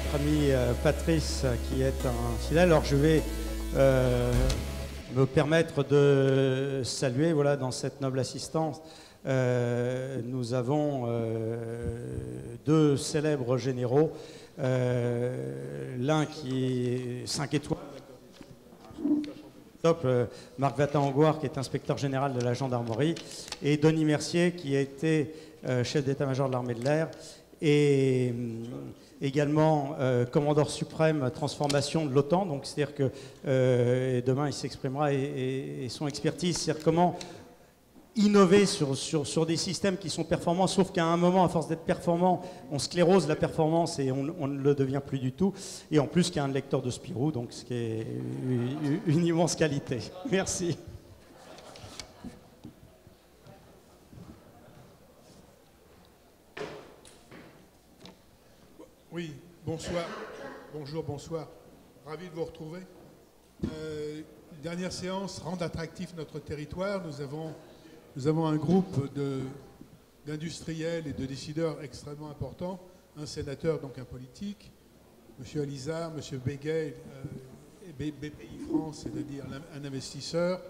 notre ami Patrice qui est un fidèle. Alors je vais me permettre de saluer, voilà, dans cette noble assistance, nous avons deux célèbres généraux, l'un qui est 5 étoiles, top, Marc Vatin-Angoire, qui est inspecteur général de la gendarmerie, et Denis Mercier, qui a été chef d'état-major de l'armée de l'air, et également commandeur suprême transformation de l'OTAN. Donc c'est-à-dire que demain il s'exprimera, et son expertise, c'est-à-dire comment innover sur des systèmes qui sont performants, sauf qu'à un moment, à force d'être performant, on sclérose la performance et on ne le devient plus du tout. Et en plus, qu'il y a un lecteur de Spirou, donc ce qui est une immense qualité. Merci. Oui, bonsoir. Bonjour, bonsoir. Ravi de vous retrouver. Dernière séance, rendre attractif notre territoire. Nous avons un groupe d'industriels et de décideurs extrêmement importants, un sénateur, donc un politique, M. Alizard, M. Béguet, BPI France, c'est-à-dire un investisseur,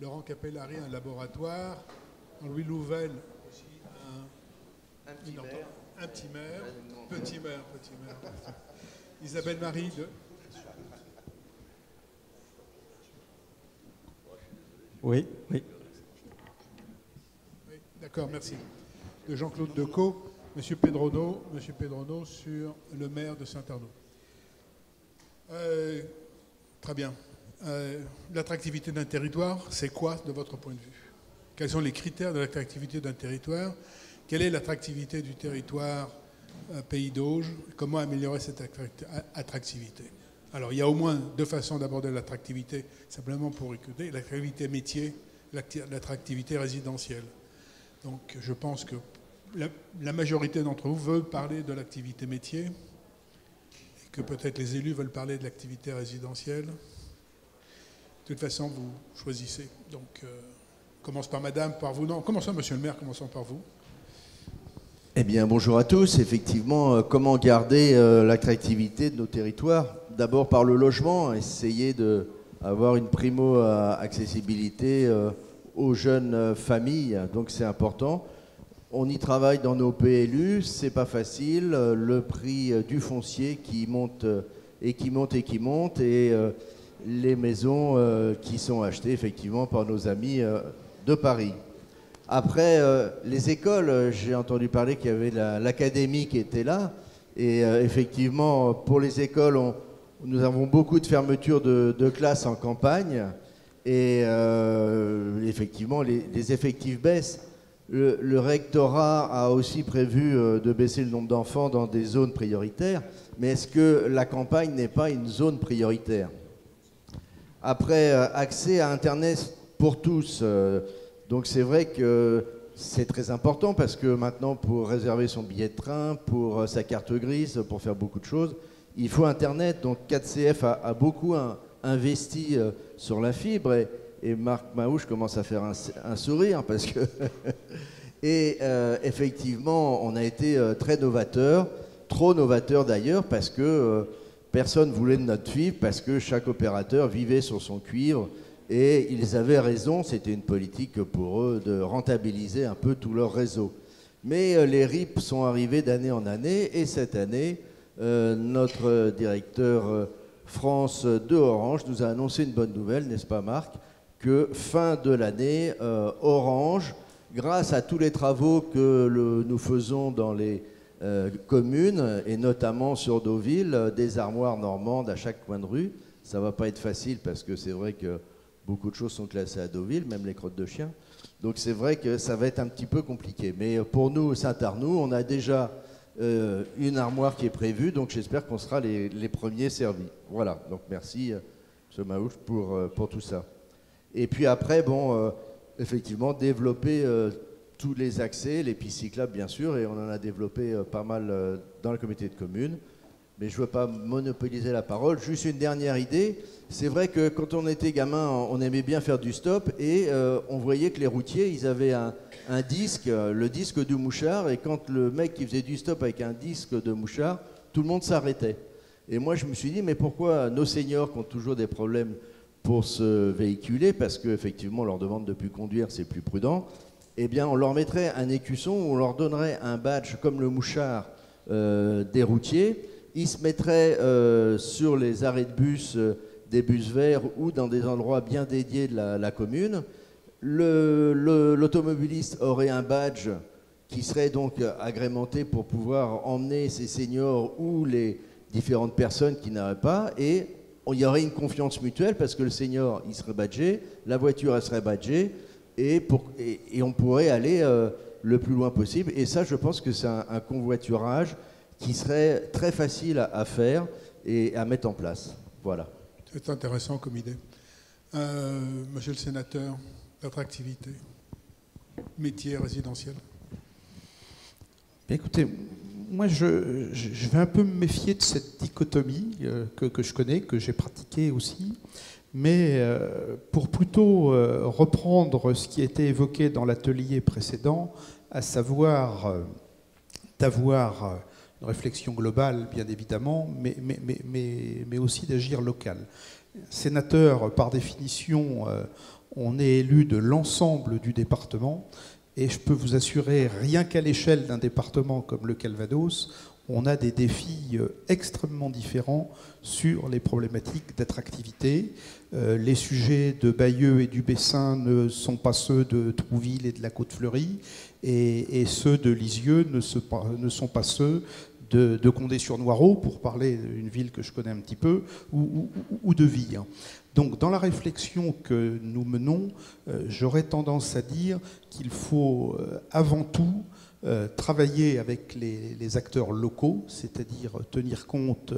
Laurent Capellari, un laboratoire, Louis Louvel, aussi un petit maire, petit maire, Isabelle Marie de... Oui. D'accord, merci. De Jean-Claude Decaux, M. Pedrono sur le maire de Saint-Arnaud. Très bien. L'attractivité d'un territoire, c'est quoi de votre point de vue? Quels sont les critères de l'attractivité d'un territoire? Quelle est l'attractivité du territoire Pays d'Auge? Comment améliorer cette attractivité? Alors, il y a au moins deux façons d'aborder l'attractivité, simplement pour écouter, l'attractivité métier, l'attractivité résidentielle. Donc, je pense que la majorité d'entre vous veulent parler de l'activité métier et que peut-être les élus veulent parler de l'activité résidentielle. De toute façon, vous choisissez. Donc, commence par madame, par vous. Non, commençons, monsieur le maire, commençons par vous. Eh bien, bonjour à tous. Effectivement, comment garder l'attractivité de nos territoires? D'abord par le logement, essayer d'avoir une primo-accessibilité aux jeunes familles, donc c'est important. On y travaille dans nos PLU, c'est pas facile. Le prix du foncier qui monte et qui monte et qui monte, et les maisons qui sont achetées effectivement par nos amis de Paris. Après, les écoles, j'ai entendu parler qu'il y avait l'académie qui était là, et effectivement, pour les écoles, nous avons beaucoup de fermetures de classes en campagne, et effectivement, les effectifs baissent. Le rectorat a aussi prévu de baisser le nombre d'enfants dans des zones prioritaires, mais est-ce que la campagne n'est pas une zone prioritaire? Après, accès à Internet pour tous. Donc c'est vrai que c'est très important parce que maintenant, pour réserver son billet de train, pour sa carte grise, pour faire beaucoup de choses, il faut Internet. Donc 4CF a beaucoup investi sur la fibre, et Marc Maouche commence à faire un sourire parce que... Et effectivement, on a été très novateur, trop novateur d'ailleurs, parce que personne ne voulait de notre fibre, parce que chaque opérateur vivait sur son cuivre. Et ils avaient raison, c'était une politique pour eux de rentabiliser un peu tout leur réseau. Mais les RIP sont arrivés d'année en année, et cette année, notre directeur France de Orange nous a annoncé une bonne nouvelle, n'est-ce pas Marc? Que fin de l'année, Orange, grâce à tous les travaux que nous faisons dans les communes, et notamment sur Deauville, des armoires normandes à chaque coin de rue, ça ne va pas être facile parce que c'est vrai que beaucoup de choses sont classées à Deauville, même les crottes de chien. Donc c'est vrai que ça va être un petit peu compliqué. Mais pour nous, Saint-Arnoux, on a déjà une armoire qui est prévue, donc j'espère qu'on sera les premiers servis. Voilà, donc merci M. Maouche pour tout ça. Et puis après, bon, effectivement, développer tous les accès, les pistes cyclables bien sûr, et on en a développé pas mal dans la communauté de communes. Mais je ne veux pas monopoliser la parole. Juste une dernière idée. C'est vrai que quand on était gamin, on aimait bien faire du stop, et on voyait que les routiers, ils avaient un disque, le disque du mouchard, et quand le mec qui faisait du stop avec un disque de mouchard, tout le monde s'arrêtait. Et moi, je me suis dit, mais pourquoi nos seniors qui ont toujours des problèmes pour se véhiculer, parce qu'effectivement, on leur demande de plus conduire, c'est plus prudent, eh bien, on leur mettrait un écusson, on leur donnerait un badge comme le mouchard des routiers. Ils se mettraient sur les arrêts de bus, des bus verts ou dans des endroits bien dédiés de la commune. L'automobiliste aurait un badge qui serait donc agrémenté pour pouvoir emmener ses seniors ou les différentes personnes qui n'auraient pas, et il y aurait une confiance mutuelle parce que le senior, il serait badgé, la voiture, elle serait badgée, et on pourrait aller le plus loin possible. Et ça, je pense que c'est un convoiturage qui serait très facile à faire et à mettre en place. Voilà. C'est intéressant comme idée. Monsieur le sénateur, l'attractivité, métier résidentiel. Écoutez, moi je vais un peu me méfier de cette dichotomie que je connais, que j'ai pratiquée aussi, mais pour plutôt reprendre ce qui a été évoqué dans l'atelier précédent, à savoir d'avoir une réflexion globale, bien évidemment, mais aussi d'agir local. Sénateur, par définition, on est élu de l'ensemble du département, et je peux vous assurer, rien qu'à l'échelle d'un département comme le Calvados, on a des défis extrêmement différents sur les problématiques d'attractivité. Les sujets de Bayeux et du Bessin ne sont pas ceux de Trouville et de la Côte-Fleurie, et ceux de Lisieux ne sont pas ceux de Condé-sur-Noireau, pour parler d'une ville que je connais un petit peu, ou de Vire. Donc, dans la réflexion que nous menons, j'aurais tendance à dire qu'il faut avant tout travailler avec les acteurs locaux, c'est-à-dire tenir compte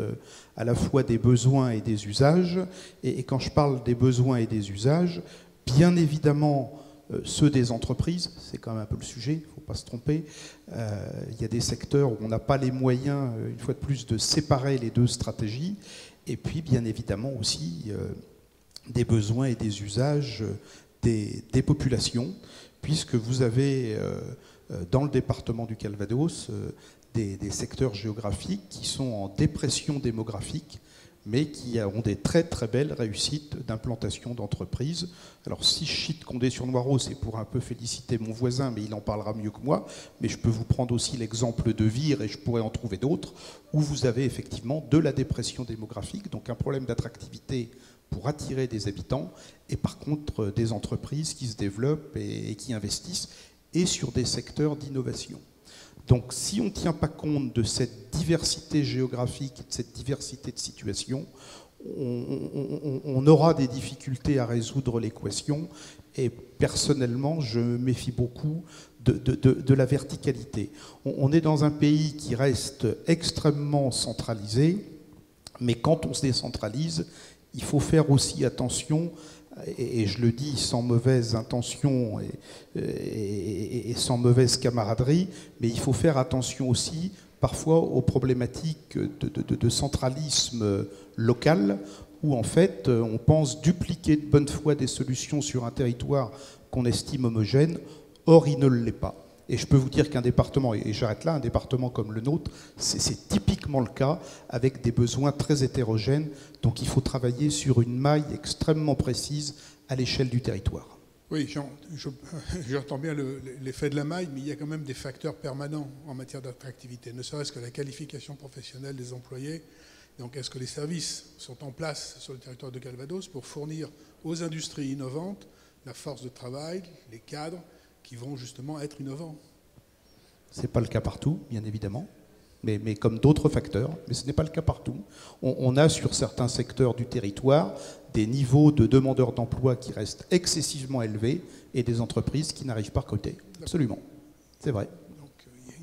à la fois des besoins et des usages. Et quand je parle des besoins et des usages, bien évidemment, ceux des entreprises, c'est quand même un peu le sujet, il ne faut pas se tromper. Il y a des secteurs où on n'a pas les moyens, une fois de plus, de séparer les deux stratégies. Et puis, bien évidemment, aussi des besoins et des usages des populations, puisque vous avez dans le département du Calvados des secteurs géographiques qui sont en dépression démographique, mais qui ont des très très belles réussites d'implantation d'entreprises. Alors si je cite Condé-sur-Noireau, c'est pour un peu féliciter mon voisin, mais il en parlera mieux que moi, mais je peux vous prendre aussi l'exemple de Vire, et je pourrais en trouver d'autres, où vous avez effectivement de la dépression démographique, donc un problème d'attractivité pour attirer des habitants, et par contre des entreprises qui se développent et qui investissent, et sur des secteurs d'innovation. Donc si on ne tient pas compte de cette diversité géographique, de cette diversité de situations, on aura des difficultés à résoudre l'équation, et personnellement, je me méfie beaucoup de la verticalité. On est dans un pays qui reste extrêmement centralisé, mais quand on se décentralise, il faut faire aussi attention, et je le dis sans mauvaise intention et sans mauvaise camaraderie, mais il faut faire attention aussi parfois aux problématiques de centralisme local, où en fait on pense dupliquer de bonne foi des solutions sur un territoire qu'on estime homogène, or il ne l'est pas. Et je peux vous dire qu'un département, et j'arrête là, un département comme le nôtre, c'est typiquement le cas, avec des besoins très hétérogènes. Donc il faut travailler sur une maille extrêmement précise à l'échelle du territoire. Oui, j'entends bien l'effet de la maille, mais il y a quand même des facteurs permanents en matière d'attractivité, ne serait-ce que la qualification professionnelle des employés. Donc est-ce que les services sont en place sur le territoire de Calvados pour fournir aux industries innovantes la force de travail, les cadres, qui vont justement être innovants? Ce n'est pas le cas partout, bien évidemment, mais comme d'autres facteurs, mais ce n'est pas le cas partout. On a sur certains secteurs du territoire des niveaux de demandeurs d'emploi qui restent excessivement élevés et des entreprises qui n'arrivent pas à recruter. Absolument, c'est vrai. Donc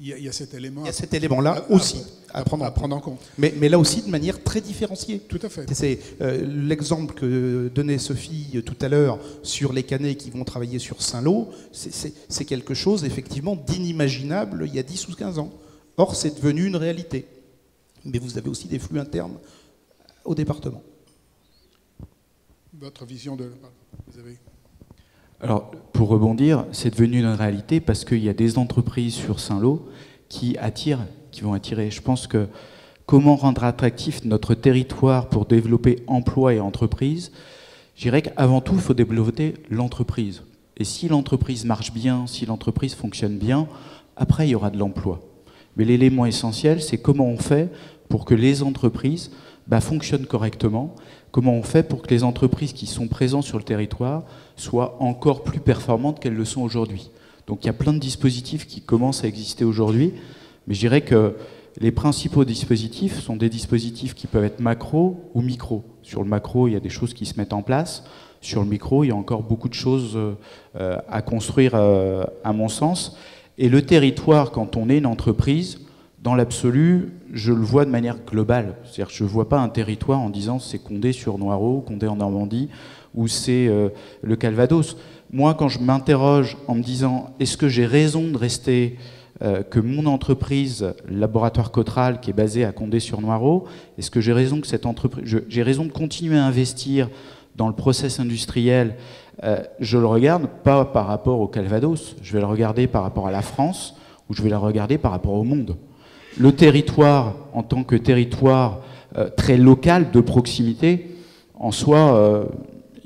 il y a cet élément. Il y a cet élément-là aussi à prendre en compte. Mais là aussi de manière très différenciée. Tout à fait. C'est l'exemple que donnait Sophie tout à l'heure sur les Canets qui vont travailler sur Saint-Lô, c'est quelque chose effectivement d'inimaginable il y a 10 ou 15 ans. Or, c'est devenu une réalité. Mais vous avez aussi des flux internes au département. Votre vision de... Vous avez... Alors, pour rebondir, c'est devenu une réalité parce qu'il y a des entreprises sur Saint-Lô qui vont attirer. Je pense que comment rendre attractif notre territoire pour développer emploi et entreprise, je dirais qu'avant tout, il faut développer l'entreprise. Et si l'entreprise marche bien, si l'entreprise fonctionne bien, après, il y aura de l'emploi. Mais l'élément essentiel, c'est comment on fait pour que les entreprises fonctionnent correctement, comment on fait pour que les entreprises qui sont présentes sur le territoire soient encore plus performantes qu'elles le sont aujourd'hui. Donc il y a plein de dispositifs qui commencent à exister aujourd'hui, mais je dirais que les principaux dispositifs sont des dispositifs qui peuvent être macro ou micro. Sur le macro, il y a des choses qui se mettent en place. Sur le micro, il y a encore beaucoup de choses à construire, à mon sens. Et le territoire, quand on est une entreprise, dans l'absolu, je le vois de manière globale. C'est-à-dire que je ne vois pas un territoire en disant c'est Condé-sur-Noireau, Condé en Normandie, ou c'est le Calvados. Moi, quand je m'interroge en me disant est-ce que j'ai raison de rester, que mon entreprise, Laboratoire Cotral, qui est basée à Condé-sur-Noireau, est-ce que j'ai raison que cette entreprise, j'ai raison de continuer à investir dans le process industriel, je le regarde pas par rapport au Calvados, je vais le regarder par rapport à la France, ou je vais le regarder par rapport au monde. Le territoire, en tant que territoire très local, de proximité, en soi,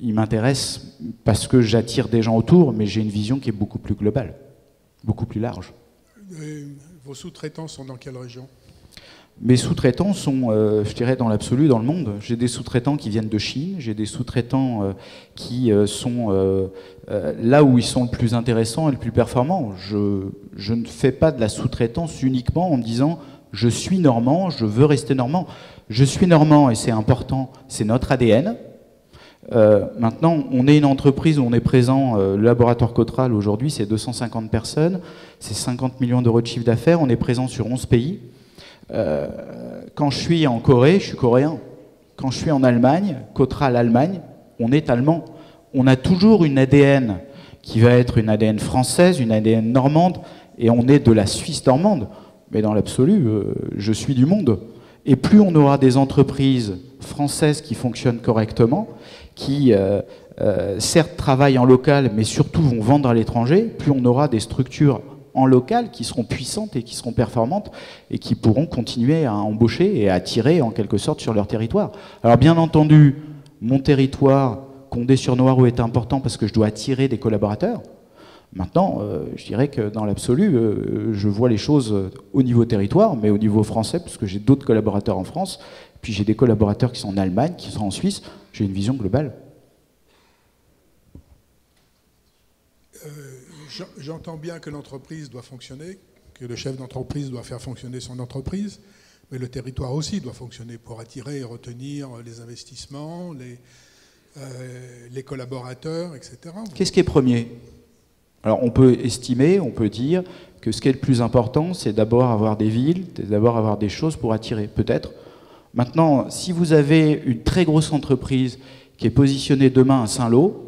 il m'intéresse parce que j'attire des gens autour, mais j'ai une vision qui est beaucoup plus globale, beaucoup plus large. Vos sous-traitants sont dans quelle région ? Mes sous-traitants sont, je dirais, dans l'absolu, dans le monde. J'ai des sous-traitants qui viennent de Chine, j'ai des sous-traitants qui sont là où ils sont le plus intéressants et le plus performants. Je ne fais pas de la sous-traitance uniquement en me disant « je suis normand, je veux rester normand ». Je suis normand et c'est important, c'est notre ADN. Maintenant, on est une entreprise où on est présent, le laboratoire Cotral aujourd'hui, c'est 250 personnes, c'est 50 millions d'euros de chiffre d'affaires, on est présent sur 11 pays. Quand je suis en Corée, je suis coréen. Quand je suis en Allemagne, Cotral Allemagne, on est allemand. On a toujours une ADN qui va être une ADN française, une ADN normande, et on est de la Suisse normande. Mais dans l'absolu, je suis du monde. Et plus on aura des entreprises françaises qui fonctionnent correctement, qui certes travaillent en local, mais surtout vont vendre à l'étranger, plus on aura des structures en local qui seront puissantes et qui seront performantes et qui pourront continuer à embaucher et à attirer en quelque sorte sur leur territoire. Alors bien entendu, mon territoire, Condé-sur-Noireau, est important parce que je dois attirer des collaborateurs. Maintenant, je dirais que dans l'absolu, je vois les choses au niveau territoire, mais au niveau français, parce que j'ai d'autres collaborateurs en France, puis j'ai des collaborateurs qui sont en Allemagne, qui sont en Suisse, j'ai une vision globale. J'entends bien que l'entreprise doit fonctionner, que le chef d'entreprise doit faire fonctionner son entreprise, mais le territoire aussi doit fonctionner pour attirer et retenir les investissements, les collaborateurs, etc. Qu'est-ce qui est premier ? Alors on peut estimer, on peut dire que ce qui est le plus important, c'est d'abord avoir des villes, c'est d'abord avoir des choses pour attirer, peut-être. Maintenant, si vous avez une très grosse entreprise qui est positionnée demain à Saint-Lô,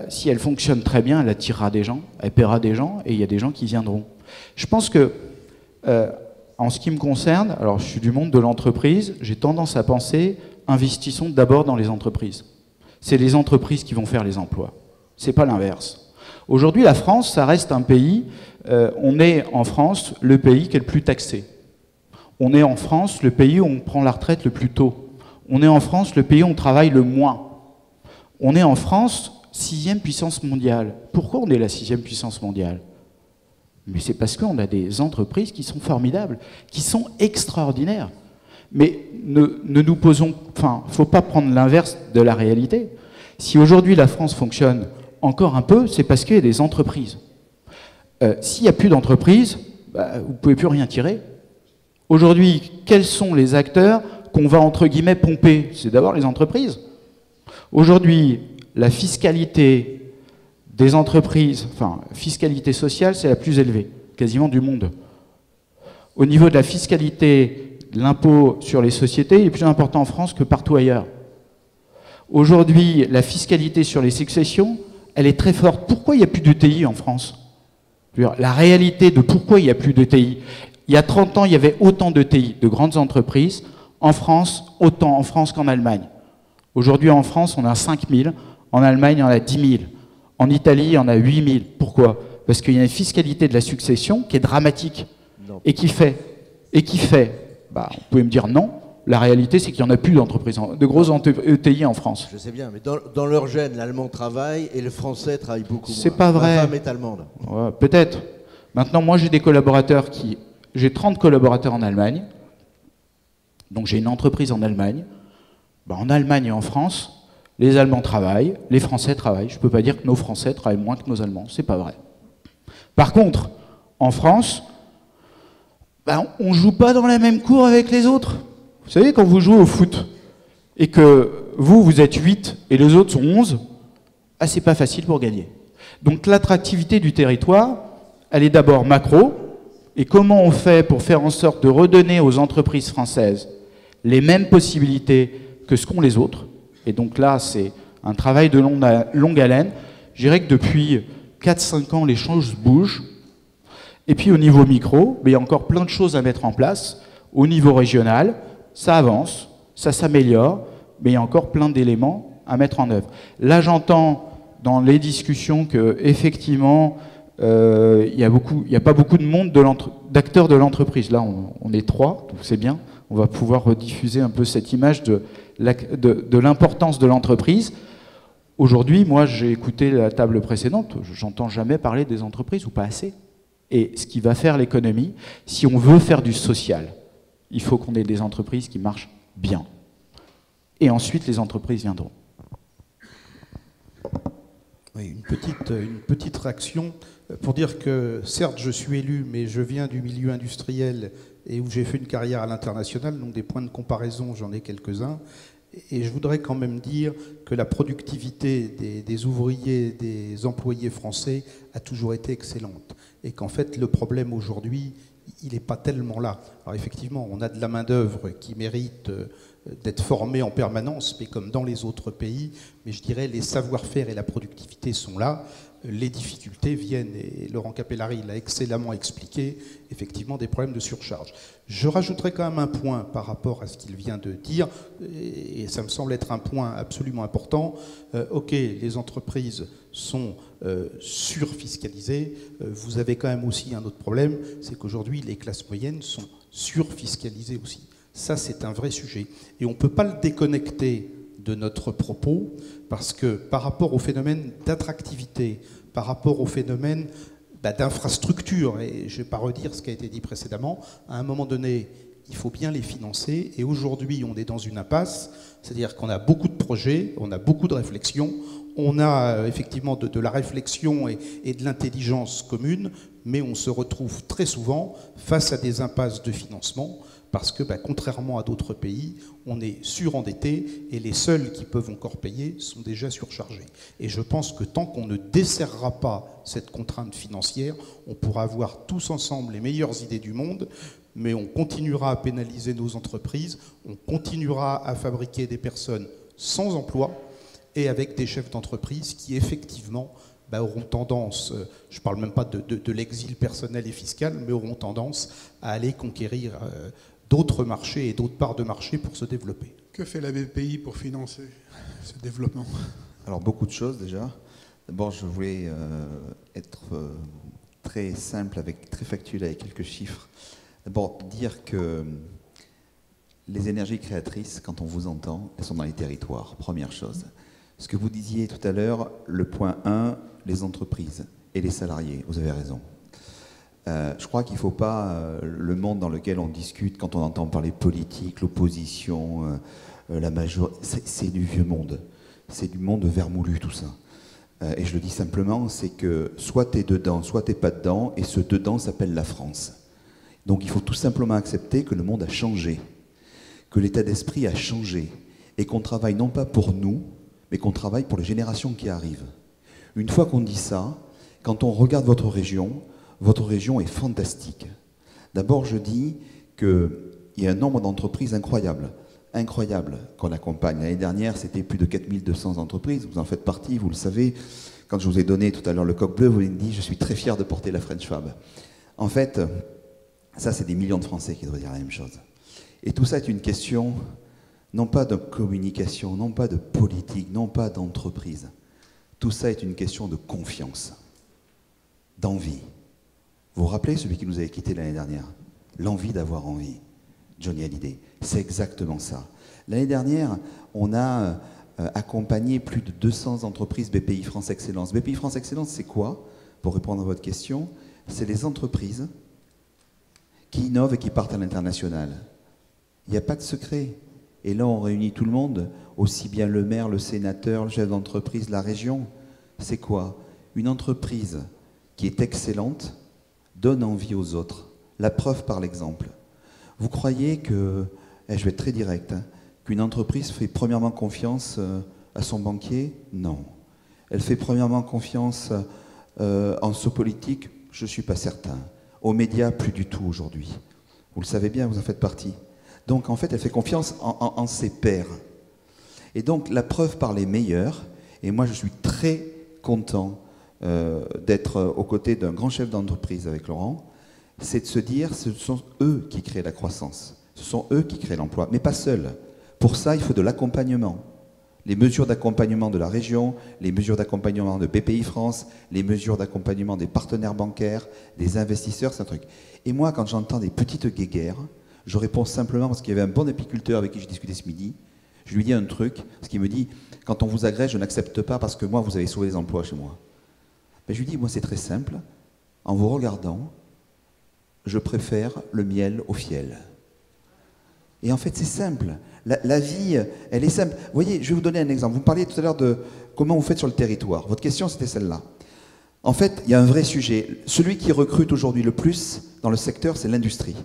si elle fonctionne très bien, elle attirera des gens, elle paiera des gens, et il y a des gens qui viendront. Je pense que, en ce qui me concerne, alors je suis du monde de l'entreprise, j'ai tendance à penser, investissons d'abord dans les entreprises. C'est les entreprises qui vont faire les emplois. C'est pas l'inverse. Aujourd'hui, la France, ça reste un pays, on est en France le pays qui est le plus taxé. On est en France le pays où on prend la retraite le plus tôt. On est en France le pays où on travaille le moins. On est en France 6e puissance mondiale. Pourquoi on est la 6e puissance mondiale ? Mais c'est parce qu'on a des entreprises qui sont formidables, qui sont extraordinaires. Mais ne nous posons... Enfin, il ne faut pas prendre l'inverse de la réalité. Si aujourd'hui la France fonctionne encore un peu, c'est parce qu'il y a des entreprises. S'il n'y a plus d'entreprises, vous ne pouvez plus rien tirer. Aujourd'hui, quels sont les acteurs qu'on va, entre guillemets, pomper ? C'est d'abord les entreprises. Aujourd'hui, la fiscalité des entreprises, enfin, fiscalité sociale, c'est la plus élevée, quasiment du monde. Au niveau de la fiscalité, l'impôt sur les sociétés est plus important en France que partout ailleurs. Aujourd'hui, la fiscalité sur les successions, elle est très forte. Pourquoi il n'y a plus d'ETI en France ? La réalité de pourquoi il n'y a plus d'ETI. Il y a 30 ans, il y avait autant d'ETI, de grandes entreprises, en France, autant en France qu'en Allemagne. Aujourd'hui, en France, on a 5 000. En Allemagne, il y en a 10 000. En Italie, il y en a 8 000. Pourquoi ? Parce qu'il y a une fiscalité de la succession qui est dramatique. Non. Et qui fait Bah, vous pouvez me dire non. La réalité, c'est qu'il n'y en a plus d'entreprises, de grosses ETI en France. Je sais bien, mais dans leur gène, l'allemand travaille et le français travaille beaucoup moins. C'est pas vrai. Ma femme est allemande. Ouais, peut-être. Maintenant, moi, j'ai des collaborateurs J'ai 30 collaborateurs en Allemagne. Donc, j'ai une entreprise en Allemagne. Ben, en Allemagne et en France, les Allemands travaillent, les Français travaillent. Je ne peux pas dire que nos Français travaillent moins que nos Allemands. C'est pas vrai. Par contre, en France, ben, on ne joue pas dans la même cour avec les autres. Vous savez, quand vous jouez au foot et que vous êtes 8 et les autres sont 11, ah, c'est pas facile pour gagner. Donc l'attractivité du territoire, elle est d'abord macro. Et comment on fait pour faire en sorte de redonner aux entreprises françaises les mêmes possibilités que ce qu'ont les autres? Et donc là, c'est un travail de longue haleine. Je dirais que depuis 4-5 ans, les choses bougent. Et puis au niveau micro, il y a encore plein de choses à mettre en place. Au niveau régional, ça avance, ça s'améliore, mais il y a encore plein d'éléments à mettre en œuvre. Là, j'entends dans les discussions qu'effectivement, il n'y a pas beaucoup de monde d'acteurs de l'entreprise. Là, on est 3, donc c'est bien. On va pouvoir rediffuser un peu cette image de l'importance de l'entreprise. Aujourd'hui, moi, j'ai écouté la table précédente, j'entends jamais parler des entreprises, ou pas assez. Et ce qui va faire l'économie, si on veut faire du social, il faut qu'on ait des entreprises qui marchent bien. Et ensuite, les entreprises viendront. Oui, une petite réaction pour dire que, certes, je suis élu, mais je viens du milieu industriel et où j'ai fait une carrière à l'international, donc des points de comparaison, j'en ai quelques-uns. Et je voudrais quand même dire que la productivité des ouvriers, des employés français a toujours été excellente. Et qu'en fait, le problème aujourd'hui, il n'est pas tellement là. Alors effectivement, on a de la main-d'œuvre qui mérite d'être formée en permanence, mais comme dans les autres pays. Mais je dirais les savoir-faire et la productivité sont là. Les difficultés viennent, et Laurent Capellari l'a excellemment expliqué, effectivement des problèmes de surcharge. Je rajouterai quand même un point par rapport à ce qu'il vient de dire, et ça me semble être un point absolument important. Ok, les entreprises sont surfiscalisées. Vous avez quand même aussi un autre problème, c'est qu'aujourd'hui les classes moyennes sont surfiscalisées aussi. Ça, c'est un vrai sujet. Et on ne peut pas le déconnecter de notre propos, parce que par rapport au phénomène d'attractivité, par rapport au phénomène d'infrastructure, et je ne vais pas redire ce qui a été dit précédemment, à un moment donné, il faut bien les financer, et aujourd'hui, on est dans une impasse, c'est-à-dire qu'on a beaucoup de projets, on a beaucoup de réflexions, on a effectivement de la réflexion et de l'intelligence commune, mais on se retrouve très souvent face à des impasses de financement, parce que, contrairement à d'autres pays, on est surendetté et les seuls qui peuvent encore payer sont déjà surchargés. Et je pense que tant qu'on ne desserrera pas cette contrainte financière, on pourra avoir tous ensemble les meilleures idées du monde, mais on continuera à pénaliser nos entreprises, on continuera à fabriquer des personnes sans emploi et avec des chefs d'entreprise qui, effectivement, auront tendance, je ne parle même pas de l'exil personnel et fiscal, mais auront tendance à aller conquérir d'autres marchés et d'autres parts de marché pour se développer. Que fait la BPI pour financer ce développement? Alors beaucoup de choses déjà. D'abord, je voulais être très simple, très factuel avec quelques chiffres. D'abord, dire que les énergies créatrices, quand on vous entend, elles sont dans les territoires, première chose. Ce que vous disiez tout à l'heure, le point 1, les entreprises et les salariés, vous avez raison. Je crois qu'il ne faut pas le monde dans lequel on discute, quand on entend parler politique, l'opposition, la majorité, c'est du vieux monde. C'est du monde vermoulu, tout ça. Et je le dis simplement, c'est que soit tu es dedans, soit tu n'es pas dedans, et ce dedans s'appelle la France. Donc il faut tout simplement accepter que le monde a changé, que l'état d'esprit a changé, et qu'on travaille non pas pour nous, mais qu'on travaille pour les générations qui arrivent. Une fois qu'on dit ça, quand on regarde votre région est fantastique. D'abord, je dis qu'il y a un nombre d'entreprises incroyables qu'on accompagne. L'année dernière, c'était plus de 4200 entreprises. Vous en faites partie, vous le savez. Quand je vous ai donné tout à l'heure le coq bleu, vous m'avez dit « Je suis très fier de porter la French Fab ». En fait, ça, c'est des millions de Français qui devraient dire la même chose. Et tout ça est une question, non pas de communication, non pas de politique, non pas d'entreprise. Tout ça est une question de confiance, d'envie. Vous vous rappelez celui qui nous avait quittés l'année dernière? L'envie d'avoir envie. Johnny Hallyday. C'est exactement ça. L'année dernière, on a accompagné plus de 200 entreprises BPI France Excellence. BPI France Excellence, c'est quoi? Pour répondre à votre question, c'est les entreprises qui innovent et qui partent à l'international. Il n'y a pas de secret. Et là, on réunit tout le monde, aussi bien le maire, le sénateur, le chef d'entreprise, la région. C'est quoi? Une entreprise qui est excellente donne envie aux autres. La preuve par l'exemple. Vous croyez que, et je vais être très direct, hein, qu'une entreprise fait premièrement confiance à son banquier? Non. Elle fait premièrement confiance en ce politique? Je ne suis pas certain. Aux médias, plus du tout aujourd'hui. Vous le savez bien, vous en faites partie. Donc en fait, elle fait confiance en ses pairs. Et donc la preuve par les meilleurs, et moi je suis très content d'être aux côtés d'un grand chef d'entreprise avec Laurent, c'est de se dire ce sont eux qui créent la croissance, ce sont eux qui créent l'emploi, mais pas seuls. Pour ça, il faut de l'accompagnement. Les mesures d'accompagnement de la région, les mesures d'accompagnement de BPI France, les mesures d'accompagnement des partenaires bancaires, des investisseurs, c'est un truc. Et moi, quand j'entends des petites guéguerres, je réponds simplement parce qu'il y avait un bon apiculteur avec qui j'ai discuté ce midi. Je lui dis un truc, parce qu'il me dit, quand on vous agrège, je n'accepte pas parce que moi, vous avez sauvé les emplois chez moi. Mais je lui dis, moi, c'est très simple. En vous regardant, je préfère le miel au fiel. Et en fait, c'est simple. La vie, elle est simple. Vous voyez, je vais vous donner un exemple. Vous me parliez tout à l'heure de comment vous faites sur le territoire. Votre question, c'était celle-là. En fait, il y a un vrai sujet. Celui qui recrute aujourd'hui le plus dans le secteur, c'est l'industrie.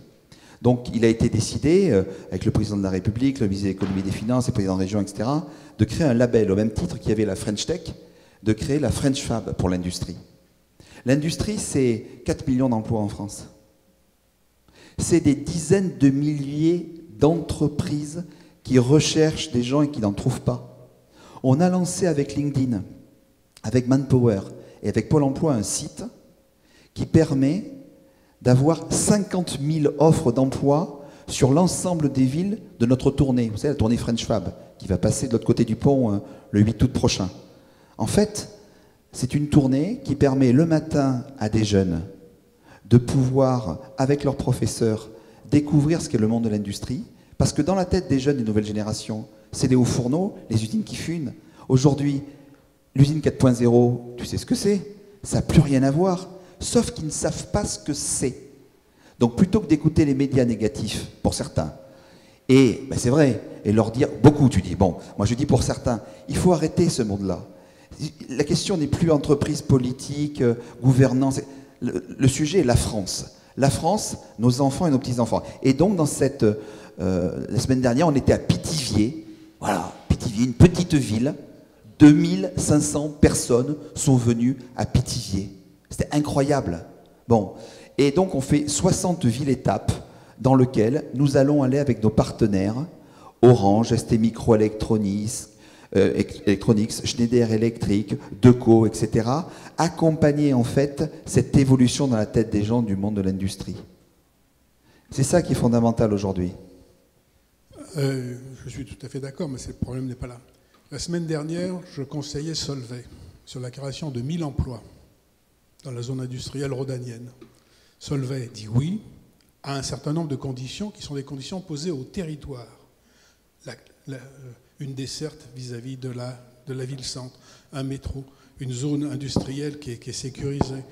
Donc, il a été décidé, avec le président de la République, le ministre de l'économie et des finances, le président de la région, etc., de créer un label, au même titre qu'il y avait la French Tech, de créer la French Fab pour l'industrie. L'industrie, c'est 4 millions d'emplois en France. C'est des dizaines de milliers d'entreprises qui recherchent des gens et qui n'en trouvent pas. On a lancé avec LinkedIn, avec Manpower et avec Pôle emploi un site qui permet d'avoir 50 000 offres d'emploi sur l'ensemble des villes de notre tournée. Vous savez, la tournée French Fab, qui va passer de l'autre côté du pont le 8 août prochain. En fait, c'est une tournée qui permet le matin à des jeunes de pouvoir, avec leurs professeurs, découvrir ce qu'est le monde de l'industrie. Parce que dans la tête des jeunes des nouvelles générations, c'est les hauts fourneaux, les usines qui funent. Aujourd'hui, l'usine 4.0, tu sais ce que c'est? Ça n'a plus rien à voir. Sauf qu'ils ne savent pas ce que c'est. Donc plutôt que d'écouter les médias négatifs, pour certains, et ben c'est vrai, et leur dire, beaucoup tu dis, bon, moi je dis pour certains, il faut arrêter ce monde-là. La question n'est plus entreprise, politique, gouvernance, le sujet est la France. La France, nos enfants et nos petits-enfants. Et donc dans cette, la semaine dernière, on était à Pithiviers, voilà, Pithiviers, une petite ville, 2500 personnes sont venues à Pithiviers. C'était incroyable. Bon, et donc on fait 60 villes-étapes dans lesquelles nous allons aller avec nos partenaires, Orange, ST Microelectronics, Schneider Electric, Deco, etc., accompagner en fait cette évolution dans la tête des gens du monde de l'industrie. C'est ça qui est fondamental aujourd'hui. Je suis tout à fait d'accord, mais le problème n'est pas là. La semaine dernière, je conseillais Solvay sur la création de 1000 emplois dans la zone industrielle rhodanienne. Solvay dit oui à un certain nombre de conditions qui sont des conditions posées au territoire. Une desserte vis-à-vis de la ville-centre, un métro, une zone industrielle qui est sécurisée,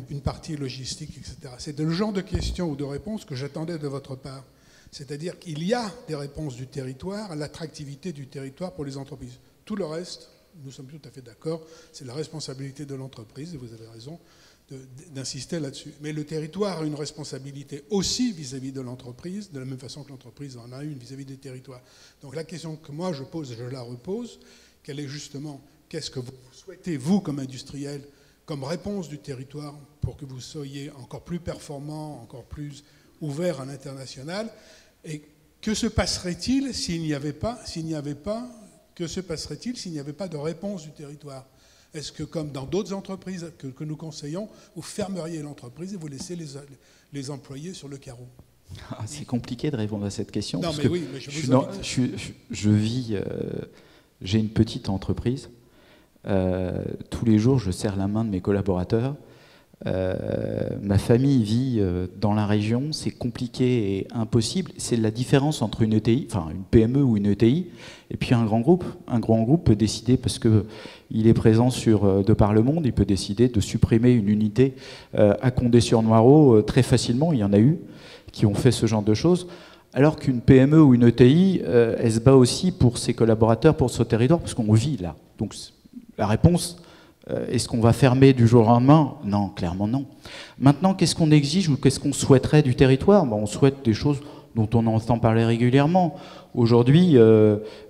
une partie logistique, etc. C'est le genre de questions ou de réponses que j'attendais de votre part. C'est-à-dire qu'il y a des réponses du territoire à l'attractivité du territoire pour les entreprises. Tout le reste, nous sommes tout à fait d'accord, c'est la responsabilité de l'entreprise, et vous avez raison d'insister là-dessus. Mais le territoire a une responsabilité aussi vis-à-vis de l'entreprise, de la même façon que l'entreprise en a une vis-à-vis des territoires. Donc la question que moi je pose, et je la repose, quelle est justement, qu'est-ce que vous souhaitez, vous, comme industriel, comme réponse du territoire pour que vous soyez encore plus performant, encore plus ouvert à l'international, et que se passerait-il s'il n'y avait pas, que se passerait-il s'il n'y avait pas de réponse du territoire? Est-ce que, comme dans d'autres entreprises que nous conseillons, vous fermeriez l'entreprise et vous laissez les employés sur le carreau? C'est compliqué de répondre à cette question. Non, parce mais que oui, mais je vis, j'ai une petite entreprise. Tous les jours, je serre la main de mes collaborateurs. Ma famille vit dans la région, c'est compliqué et impossible. C'est la différence entre une ETI, enfin une PME ou une ETI, et puis un grand groupe. Un grand groupe peut décider, parce qu'il est présent de par le monde, il peut décider de supprimer une unité à Condé-sur-Noireau très facilement. Il y en a eu qui ont fait ce genre de choses. Alors qu'une PME ou une ETI, elle se bat aussi pour ses collaborateurs, pour son territoire, parce qu'on vit là. Donc la réponse... Est-ce qu'on va fermer du jour au lendemain? Non, clairement non. Maintenant, qu'est-ce qu'on exige ou qu'est-ce qu'on souhaiterait du territoire? On souhaite des choses dont on entend parler régulièrement. Aujourd'hui,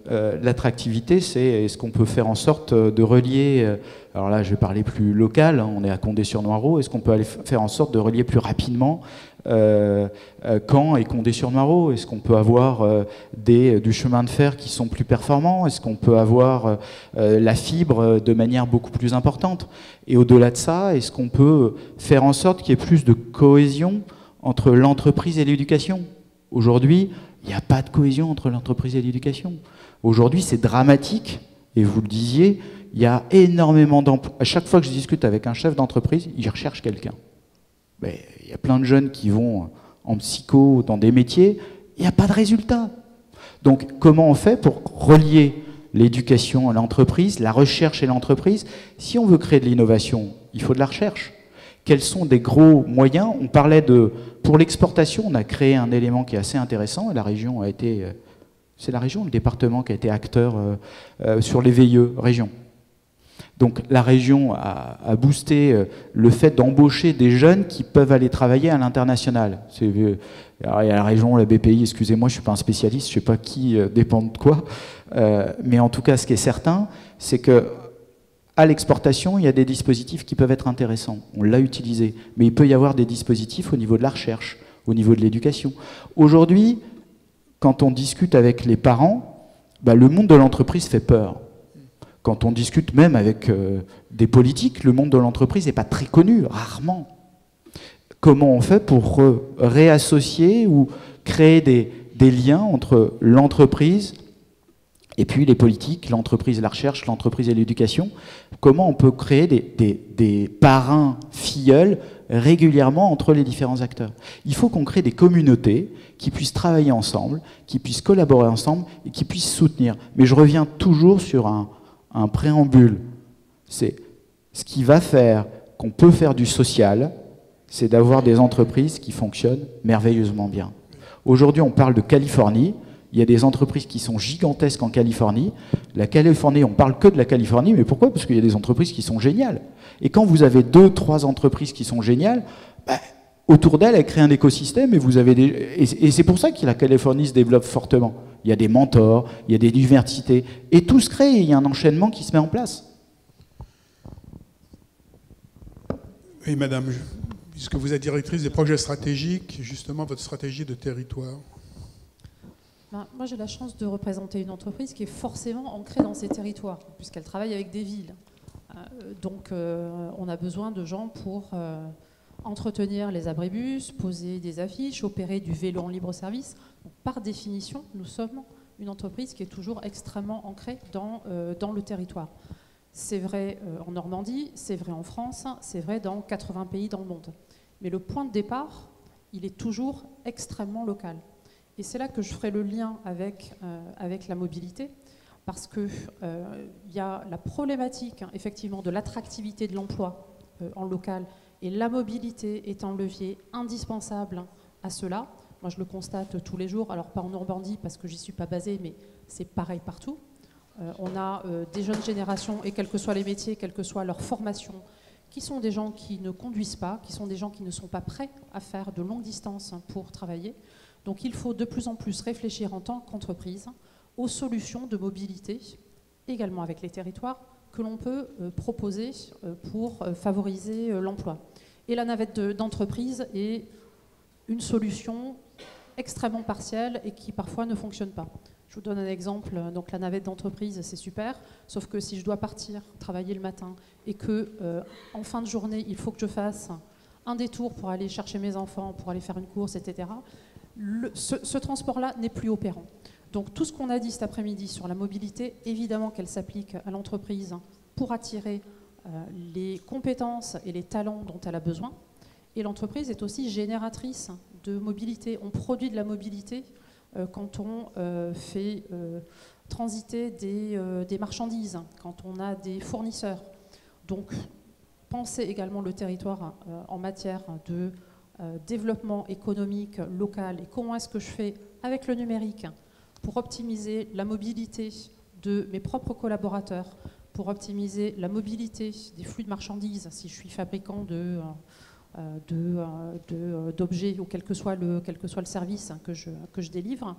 l'attractivité, c'est est-ce qu'on peut faire en sorte de relier, alors là je vais parler plus local, hein, on est à Condé-sur-Noireau, est-ce qu'on peut aller faire en sorte de relier plus rapidement Caen et Condé-sur-Noireau? Est-ce qu'on peut avoir du chemin de fer qui sont plus performants? Est-ce qu'on peut avoir la fibre de manière beaucoup plus importante? Et au-delà de ça, est-ce qu'on peut faire en sorte qu'il y ait plus de cohésion entre l'entreprise et l'éducation? Aujourd'hui, il n'y a pas de cohésion entre l'entreprise et l'éducation. Aujourd'hui, c'est dramatique, et vous le disiez, il y a énormément d'emplois. À chaque fois que je discute avec un chef d'entreprise, il recherche quelqu'un. Mais il y a plein de jeunes qui vont en psycho, dans des métiers, il n'y a pas de résultat. Donc comment on fait pour relier l'éducation à l'entreprise, la recherche et l'entreprise? Si on veut créer de l'innovation, il faut de la recherche. Quels sont des gros moyens? On parlait pour l'exportation, on a créé un élément qui est assez intéressant, et la région a été... C'est la région, le département qui a été acteur sur les VIE, région. Donc la région a boosté le fait d'embaucher des jeunes qui peuvent aller travailler à l'international. Alors, il y a la région, la BPI, excusez-moi, je ne suis pas un spécialiste, je ne sais pas qui dépend de quoi. Mais en tout cas, ce qui est certain, c'est qu'à l'exportation, il y a des dispositifs qui peuvent être intéressants. On l'a utilisé. Mais il peut y avoir des dispositifs au niveau de la recherche, au niveau de l'éducation. Aujourd'hui, quand on discute avec les parents, le monde de l'entreprise fait peur. Quand on discute même avec des politiques, le monde de l'entreprise n'est pas très connu, rarement. Comment on fait pour réassocier ou créer des liens entre l'entreprise et puis les politiques, l'entreprise et la recherche, l'entreprise et l'éducation? Comment on peut créer des parrains filleuls régulièrement entre les différents acteurs? Il faut qu'on crée des communautés qui puissent travailler ensemble, qui puissent collaborer ensemble et qui puissent soutenir. Mais je reviens toujours sur un préambule. C'est ce qui va faire qu'on peut faire du social, c'est d'avoir des entreprises qui fonctionnent merveilleusement bien. Aujourd'hui, on parle de Californie. Il y a des entreprises qui sont gigantesques en Californie. La Californie, on parle que de la Californie, mais pourquoi? Parce qu'il y a des entreprises qui sont géniales. Et quand vous avez 2-3 entreprises qui sont géniales, autour d'elles, elles créent un écosystème et vous avez et c'est pour ça que la Californie se développe fortement. Il y a des mentors, il y a des universités, et tout se crée, et il y a un enchaînement qui se met en place. Oui, madame, puisque vous êtes directrice des projets stratégiques, justement, votre stratégie de territoire. Moi, j'ai la chance de représenter une entreprise qui est forcément ancrée dans ces territoires, puisqu'elle travaille avec des villes. Donc, on a besoin de gens pour entretenir les abribus, poser des affiches, opérer du vélo en libre service. Donc, par définition, nous sommes une entreprise qui est toujours extrêmement ancrée dans le territoire. C'est vrai en Normandie, c'est vrai en France, c'est vrai dans 80 pays dans le monde. Mais le point de départ, il est toujours extrêmement local. Et c'est là que je ferai le lien avec la mobilité, parce qu'il y a la problématique, effectivement, de l'attractivité de l'emploi en local, et la mobilité est un levier indispensable à cela. Moi, je le constate tous les jours, alors pas en Normandie, parce que j'y suis pas basée, mais c'est pareil partout. On a des jeunes générations, et quels que soient les métiers, quelle que soit leur formation, qui sont des gens qui ne conduisent pas, qui sont des gens qui ne sont pas prêts à faire de longues distances pour travailler. Donc il faut de plus en plus réfléchir en tant qu'entreprise aux solutions de mobilité, également avec les territoires, que l'on peut proposer pour favoriser l'emploi. Et la navette d'entreprise est une solution extrêmement partielle et qui parfois ne fonctionne pas. Je vous donne un exemple. Donc la navette d'entreprise, c'est super, sauf que si je dois partir travailler le matin et que en fin de journée, il faut que je fasse un détour pour aller chercher mes enfants, pour aller faire une course, etc., ce transport-là n'est plus opérant. Donc tout ce qu'on a dit cet après-midi sur la mobilité, évidemment qu'elle s'applique à l'entreprise pour attirer les compétences et les talents dont elle a besoin. Et l'entreprise est aussi génératrice de mobilité. On produit de la mobilité quand on fait transiter des marchandises, quand on a des fournisseurs. Donc, pensez également le territoire en matière de développement économique local et comment est-ce que je fais avec le numérique pour optimiser la mobilité de mes propres collaborateurs, pour optimiser la mobilité des flux de marchandises si je suis fabricant d'objets ou quel que soit le service que je délivre.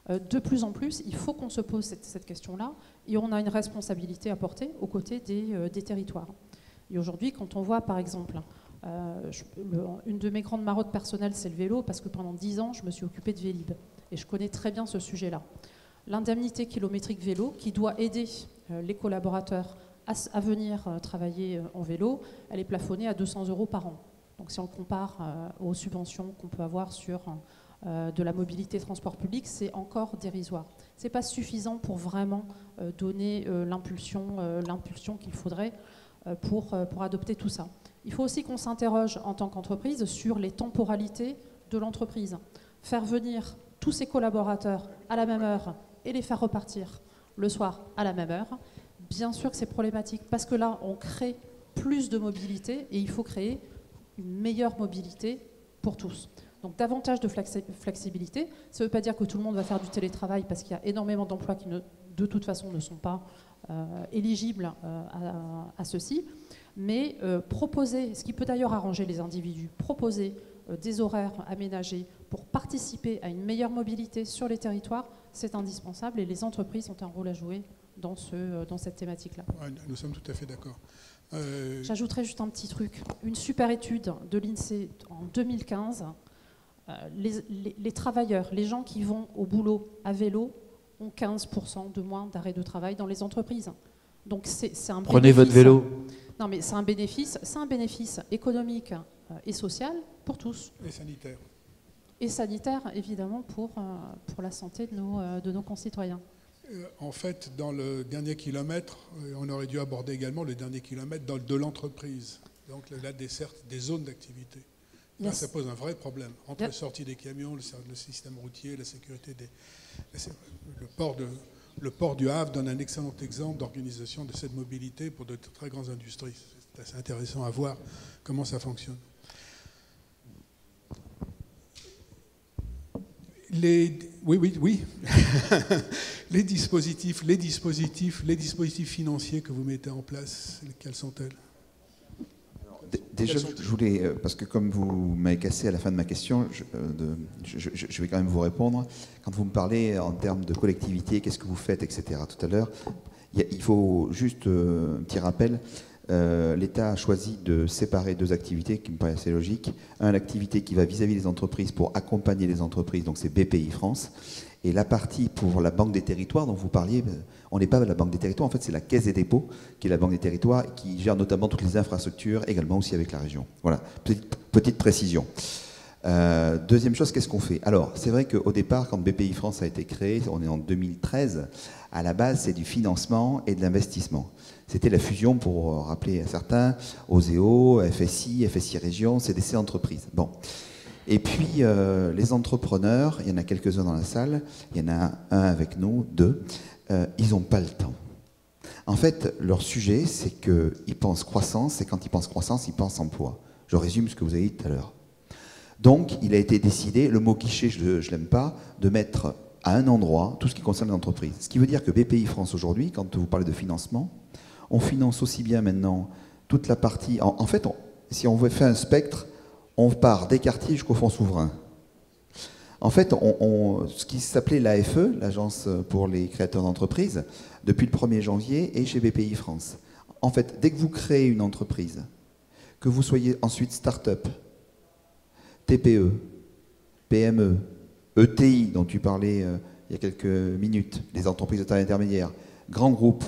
De plus en plus, il faut qu'on se pose cette question-là et on a une responsabilité à porter aux côtés des territoires. Et aujourd'hui, quand on voit par exemple, une de mes grandes marottes personnelles, c'est le vélo, parce que pendant 10 ans, je me suis occupée de Vélib et je connais très bien ce sujet-là. L'indemnité kilométrique vélo qui doit aider les collaborateurs à venir travailler en vélo, elle est plafonnée à 200 € par an. Donc si on compare aux subventions qu'on peut avoir sur de la mobilité transport public, c'est encore dérisoire. Ce n'est pas suffisant pour vraiment donner l'impulsion qu'il faudrait pour adopter tout ça. Il faut aussi qu'on s'interroge en tant qu'entreprise sur les temporalités de l'entreprise. Faire venir tous ses collaborateurs à la même heure et les faire repartir le soir à la même heure, bien sûr que c'est problématique parce que là, on crée plus de mobilité et il faut créer une meilleure mobilité pour tous. Donc davantage de flexibilité. Ça ne veut pas dire que tout le monde va faire du télétravail parce qu'il y a énormément d'emplois qui, de toute façon, ne sont pas éligibles à ceci. Mais proposer, ce qui peut d'ailleurs arranger les individus, proposer des horaires aménagés pour participer à une meilleure mobilité sur les territoires, c'est indispensable et les entreprises ont un rôle à jouer dans cette thématique-là. Ouais, nous sommes tout à fait d'accord. J'ajouterais juste un petit truc. Une super étude de l'INSEE en 2015, les travailleurs, les gens qui vont au boulot à vélo ont 15% de moins d'arrêt de travail dans les entreprises. Donc c'est un bénéfice. Prenez votre vélo. Non mais c'est un bénéfice économique et social pour tous. Et sanitaire. Et sanitaire, évidemment, pour la santé de nos concitoyens. En fait, dans le dernier kilomètre, on aurait dû aborder également le dernier kilomètre de l'entreprise, donc la desserte des zones d'activité. Là, yes. Ça pose un vrai problème. Entre la sortie des camions, le système routier, la sécurité le port du Havre donne un excellent exemple d'organisation de cette mobilité pour de très grandes industries. C'est assez intéressant à voir comment ça fonctionne. Oui. les dispositifs financiers que vous mettez en place, quels sont-elles? Déjà, je voulais, parce que comme vous m'avez cassé à la fin de ma question, je vais quand même vous répondre. Quand vous me parlez en termes de collectivité, qu'est-ce que vous faites, etc. tout à l'heure, il faut juste un petit rappel. L'État a choisi de séparer deux activités qui me paraissent assez logiques. L'activité qui va vis-à-vis des entreprises pour accompagner les entreprises, donc c'est BPI France. Et la partie pour la Banque des Territoires dont vous parliez, on n'est pas la Banque des Territoires, en fait c'est la Caisse des dépôts qui est la Banque des Territoires qui gère notamment toutes les infrastructures, également aussi avec la région. Voilà, petite précision. Deuxième chose, qu'est-ce qu'on fait? Alors, c'est vrai qu'au départ, quand BPI France a été créé, on est en 2013, à la base c'est du financement et de l'investissement. C'était la fusion, pour rappeler à certains, OSEO, FSI, FSI Région, CDC Entreprises. Bon. Et puis, les entrepreneurs, il y en a quelques-uns dans la salle, il y en a un avec nous, deux, ils n'ont pas le temps. En fait, leur sujet, c'est qu'ils pensent croissance, et quand ils pensent croissance, ils pensent emploi. Je résume ce que vous avez dit tout à l'heure. Donc, il a été décidé, le mot guichet, je ne l'aime pas, de mettre à un endroit tout ce qui concerne l'entreprise. Ce qui veut dire que BPI France aujourd'hui, quand vous parlez de financement, on finance aussi bien maintenant toute la partie... En fait, si on veut faire un spectre, on part des quartiers jusqu'au fonds souverain. En fait, ce qui s'appelait l'AFE, l'Agence pour les créateurs d'entreprises, depuis le 1er janvier, est chez BPI France. En fait, dès que vous créez une entreprise, que vous soyez ensuite start-up, TPE, PME, ETI, dont tu parlais il y a quelques minutes, les entreprises de taille intermédiaire, grands groupes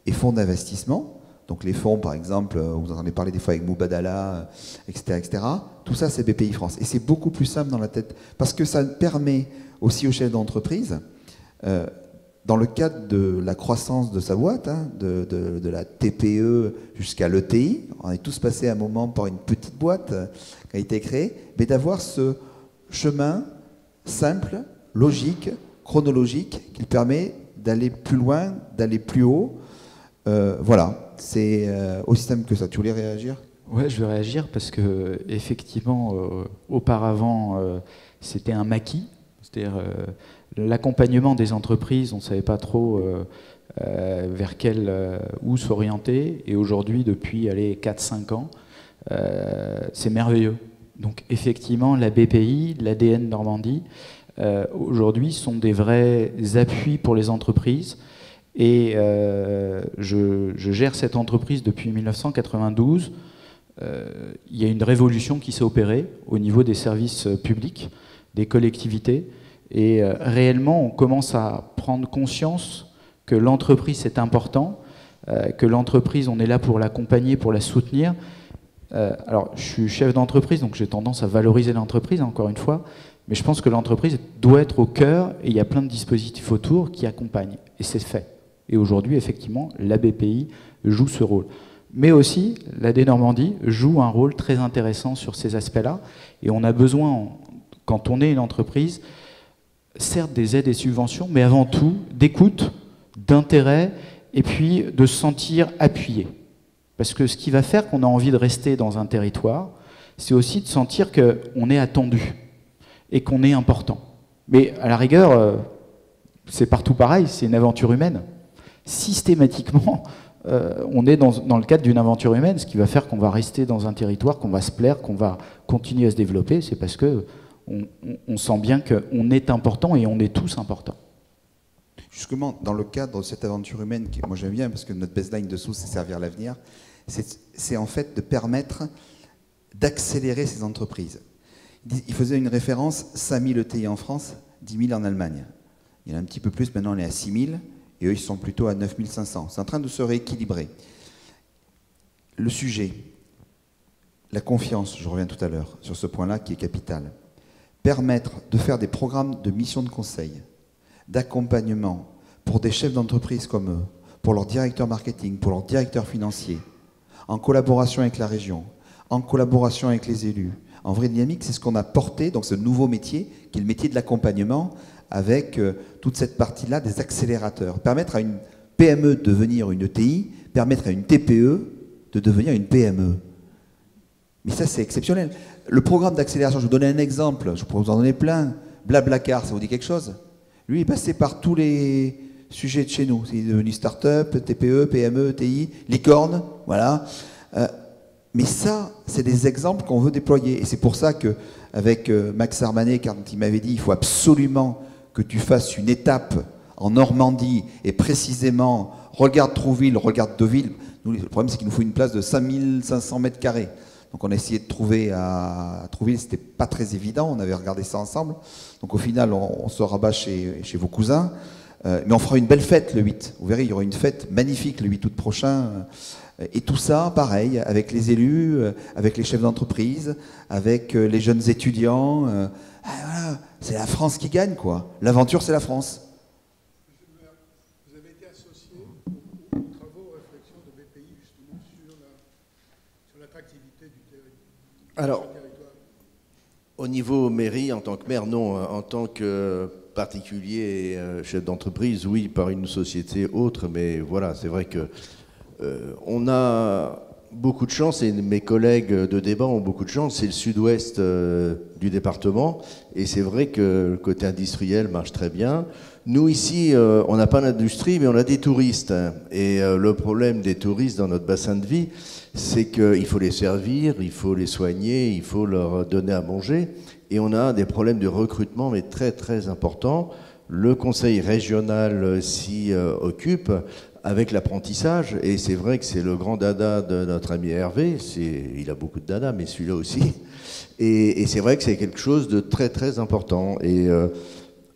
et fonds d'investissement, donc les fonds, par exemple, vous entendez parler des fois avec Mubadala, etc., tout ça, c'est BPI France. Et c'est beaucoup plus simple dans la tête, parce que ça permet aussi aux chefs d'entreprise dans le cadre de la croissance de sa boîte, hein, de la TPE jusqu'à l'ETI, on est tous passés à un moment par une petite boîte qui a été créée, mais d'avoir ce chemin simple, logique, chronologique, qui permet d'aller plus loin, d'aller plus haut. Voilà, c'est aussi simple que ça. Tu voulais réagir ? Ouais, je vais réagir parce que effectivement, auparavant, c'était un maquis, c'est-à-dire l'accompagnement des entreprises, on ne savait pas trop vers où s'orienter, et aujourd'hui, depuis 4-5 ans, c'est merveilleux. Donc effectivement, la BPI, l'ADN Normandie, aujourd'hui sont des vrais appuis pour les entreprises, et je gère cette entreprise depuis 1992. Il y a une révolution qui s'est opérée au niveau des services publics, des collectivités, et réellement on commence à prendre conscience que l'entreprise c'est important, que l'entreprise on est là pour l'accompagner, pour la soutenir. Alors je suis chef d'entreprise, donc j'ai tendance à valoriser l'entreprise encore une fois, mais je pense que l'entreprise doit être au cœur, et il y a plein de dispositifs autour qui accompagnent, et c'est fait. Et aujourd'hui effectivement la BPI joue ce rôle. Mais aussi, l'AD Normandie joue un rôle très intéressant sur ces aspects-là. Et on a besoin, quand on est une entreprise, certes des aides et subventions, mais avant tout d'écoute, d'intérêt, et puis de se sentir appuyé. Parce que ce qui va faire qu'on a envie de rester dans un territoire, c'est aussi de sentir qu'on est attendu et qu'on est important. Mais à la rigueur, c'est partout pareil, c'est une aventure humaine. Systématiquement, on est dans le cadre d'une aventure humaine, ce qui va faire qu'on va rester dans un territoire, qu'on va se plaire, qu'on va continuer à se développer, c'est parce qu'on sent bien qu'on est important et on est tous importants. Justement, dans le cadre de cette aventure humaine, moi j'aime bien, parce que notre baseline dessous, c'est servir l'avenir, c'est en fait de permettre d'accélérer ces entreprises. Il faisait une référence, 5000 ETI en France, 10 000 en Allemagne. Il y en a un petit peu plus, maintenant on est à 6 000. Et eux, ils sont plutôt à 9 500. C'est en train de se rééquilibrer. Le sujet, la confiance, je reviens tout à l'heure sur ce point-là qui est capital. Permettre de faire des programmes de mission de conseil, d'accompagnement pour des chefs d'entreprise comme eux, pour leur directeur marketing, pour leur directeur financier, en collaboration avec la région, en collaboration avec les élus. En vraie dynamique, c'est ce qu'on a porté, donc ce nouveau métier, qui est le métier de l'accompagnement, avec toute cette partie-là des accélérateurs. Permettre à une PME de devenir une ETI, permettre à une TPE de devenir une PME. Mais ça, c'est exceptionnel. Le programme d'accélération, je vous donne un exemple, je pourrais vous en donner plein. Blablacar, ça vous dit quelque chose? Lui, il est passé par tous les sujets de chez nous. Il est devenu start-up, TPE, PME, ETI, licorne, voilà. Mais ça, c'est des exemples qu'on veut déployer. Et c'est pour ça qu'avec Max Armanet, quand il m'avait dit il faut absolument que tu fasses une étape en Normandie, et précisément, regarde Trouville, regarde Deauville. Nous, le problème, c'est qu'il nous faut une place de 5500 mètres carrés. Donc on a essayé de trouver à Trouville, c'était pas très évident, on avait regardé ça ensemble. Donc au final, on se rabat chez vos cousins. Mais on fera une belle fête le 8. Vous verrez, il y aura une fête magnifique le 8 août prochain. Et tout ça, pareil, avec les élus, avec les chefs d'entreprise, avec les jeunes étudiants. Voilà, c'est la France qui gagne, quoi. L'aventure, c'est la France. Monsieur le maire, vous avez été associé aux travaux, aux réflexions de BPI, justement, sur l'attractivité du territoire. Alors, au niveau mairie, en tant que maire, non. En tant que particulier et chef d'entreprise, oui, par une société autre. Mais voilà, c'est vrai que on a beaucoup de chance, et mes collègues de débat ont beaucoup de chance. C'est le sud-ouest du département, et c'est vrai que le côté industriel marche très bien. Nous, ici, on n'a pas d'industrie, mais on a des touristes. Et le problème des touristes dans notre bassin de vie, c'est qu'il faut les servir, il faut les soigner, il faut leur donner à manger. Et on a des problèmes de recrutement, mais très, très importants. Le conseil régional s'y occupe avec l'apprentissage, et c'est vrai que c'est le grand dada de notre ami Hervé. Il a beaucoup de dada, mais celui-là aussi. Et c'est vrai que c'est quelque chose de très, très important. Et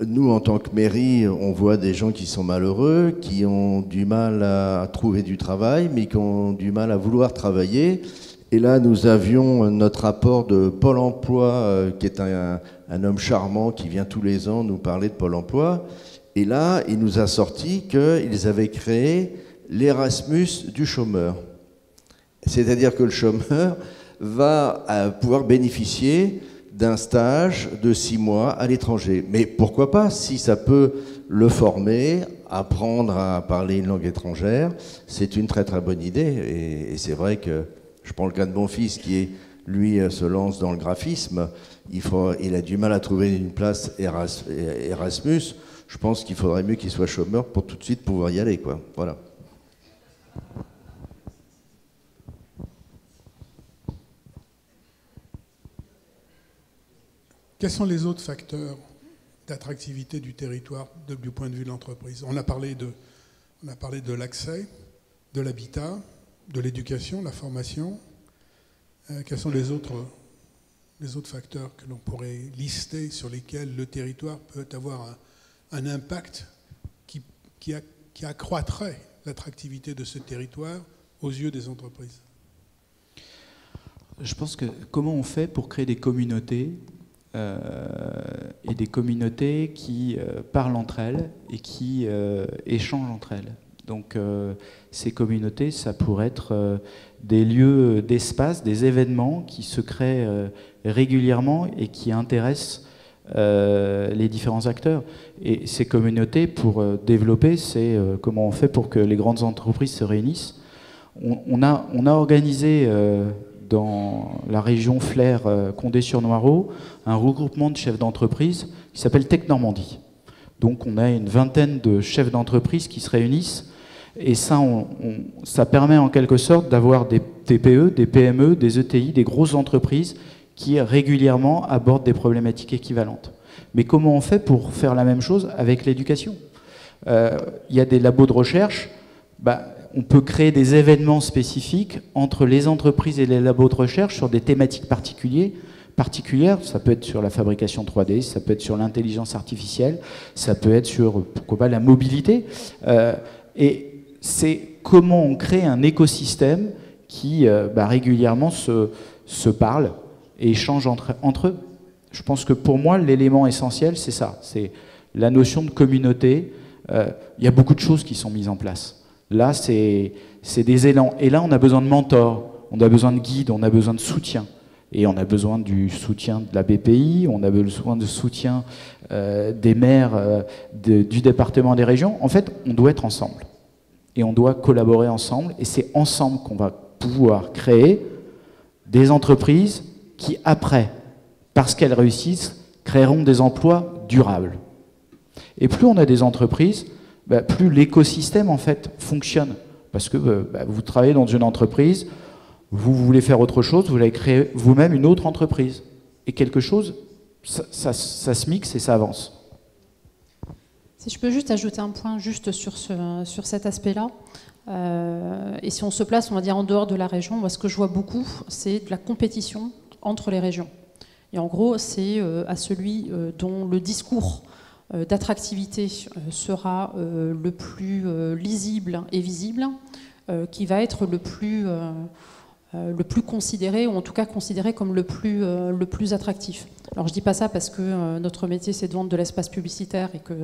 nous, en tant que mairie, on voit des gens qui sont malheureux, qui ont du mal à trouver du travail, mais qui ont du mal à vouloir travailler. Et là, nous avions notre rapport de Pôle emploi, qui est un homme charmant qui vient tous les ans nous parler de Pôle emploi. Et là, il nous a sorti qu'ils avaient créé l'Erasmus du chômeur. C'est-à-dire que le chômeur va pouvoir bénéficier d'un stage de 6 mois à l'étranger. Mais pourquoi pas, si ça peut le former, apprendre à parler une langue étrangère, c'est une très très bonne idée. Et c'est vrai que, je prends le cas de mon fils qui, lui, se lance dans le graphisme, il a du mal à trouver une place Erasmus. Je pense qu'il faudrait mieux qu'il soit chômeur pour tout de suite pouvoir y aller, quoi. Voilà. Quels sont les autres facteurs d'attractivité du territoire du point de vue de l'entreprise? On a parlé de l'accès, de l'habitat, de l'éducation, la formation. Quels sont les autres facteurs que l'on pourrait lister sur lesquels le territoire peut avoir un impact qui accroîtrait l'attractivité de ce territoire aux yeux des entreprises? Je pense que comment on fait pour créer des communautés et des communautés qui parlent entre elles et qui échangent entre elles. Donc ces communautés, ça pourrait être des lieux d'espace, des événements qui se créent régulièrement et qui intéressent les différents acteurs. Et ces communautés, pour développer, c'est comment on fait pour que les grandes entreprises se réunissent. On a organisé dans la région Flers, Condé-sur-Noireau, un regroupement de chefs d'entreprise qui s'appelle Tech Normandie. Donc on a une vingtaine de chefs d'entreprise qui se réunissent, et ça, ça permet en quelque sorte d'avoir des TPE, des PME, des ETI, des grosses entreprises qui régulièrement abordent des problématiques équivalentes. Mais comment on fait pour faire la même chose avec l'éducation? Il y a des labos de recherche, on peut créer des événements spécifiques entre les entreprises et les labos de recherche sur des thématiques particulières. Ça peut être sur la fabrication 3D, ça peut être sur l'intelligence artificielle, ça peut être sur, pourquoi pas, la mobilité. Et c'est comment on crée un écosystème qui régulièrement se parle et échange entre eux. Je pense que pour moi, l'élément essentiel, c'est ça, c'est la notion de communauté. Il y a beaucoup de choses qui sont mises en place. Là, c'est des élans. Et là, on a besoin de mentors, on a besoin de guides, on a besoin de soutien. Et on a besoin du soutien de la BPI, on a besoin de soutien des maires du département, des régions. En fait, on doit être ensemble. Et on doit collaborer ensemble. Et c'est ensemble qu'on va pouvoir créer des entreprises qui, après, parce qu'elles réussissent, créeront des emplois durables. Et plus on a des entreprises, plus l'écosystème en fait fonctionne. Parce que vous travaillez dans une entreprise, vous voulez faire autre chose, vous allez créer vous-même une autre entreprise. Et quelque chose, ça se mixe et ça avance. Si je peux juste ajouter un point juste sur cet aspect-là, et si on se place, on va dire, en dehors de la région, moi ce que je vois beaucoup, c'est de la compétition entre les régions. Et en gros, c'est à celui dont le discours d'attractivité sera le plus lisible et visible, qui va être le plus considéré, ou en tout cas considéré comme le plus attractif. Alors je dis pas ça parce que notre métier c'est de vendre de l'espace publicitaire et que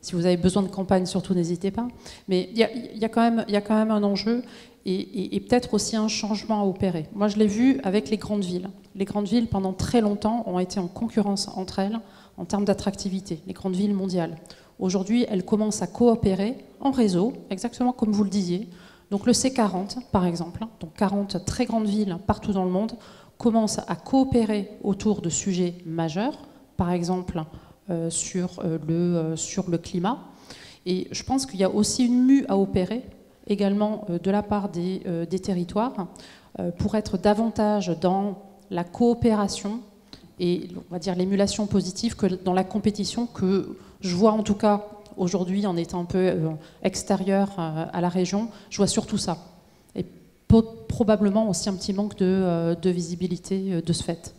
si vous avez besoin de campagne, surtout n'hésitez pas. Mais il y a quand même un enjeu et peut-être aussi un changement à opérer. Moi je l'ai vu avec les grandes villes. Les grandes villes pendant très longtemps ont été en concurrence entre elles en termes d'attractivité, les grandes villes mondiales. Aujourd'hui elles commencent à coopérer en réseau, exactement comme vous le disiez. Donc le C40, par exemple, donc 40 très grandes villes partout dans le monde, commencent à coopérer autour de sujets majeurs, par exemple sur le climat. Et je pense qu'il y a aussi une mue à opérer, également de la part des territoires, pour être davantage dans la coopération et, on va dire, l'émulation positive que dans la compétition que je vois en tout cas aujourd'hui, en étant un peu extérieur à la région, je vois surtout ça. Et probablement aussi un petit manque de visibilité de ce fait.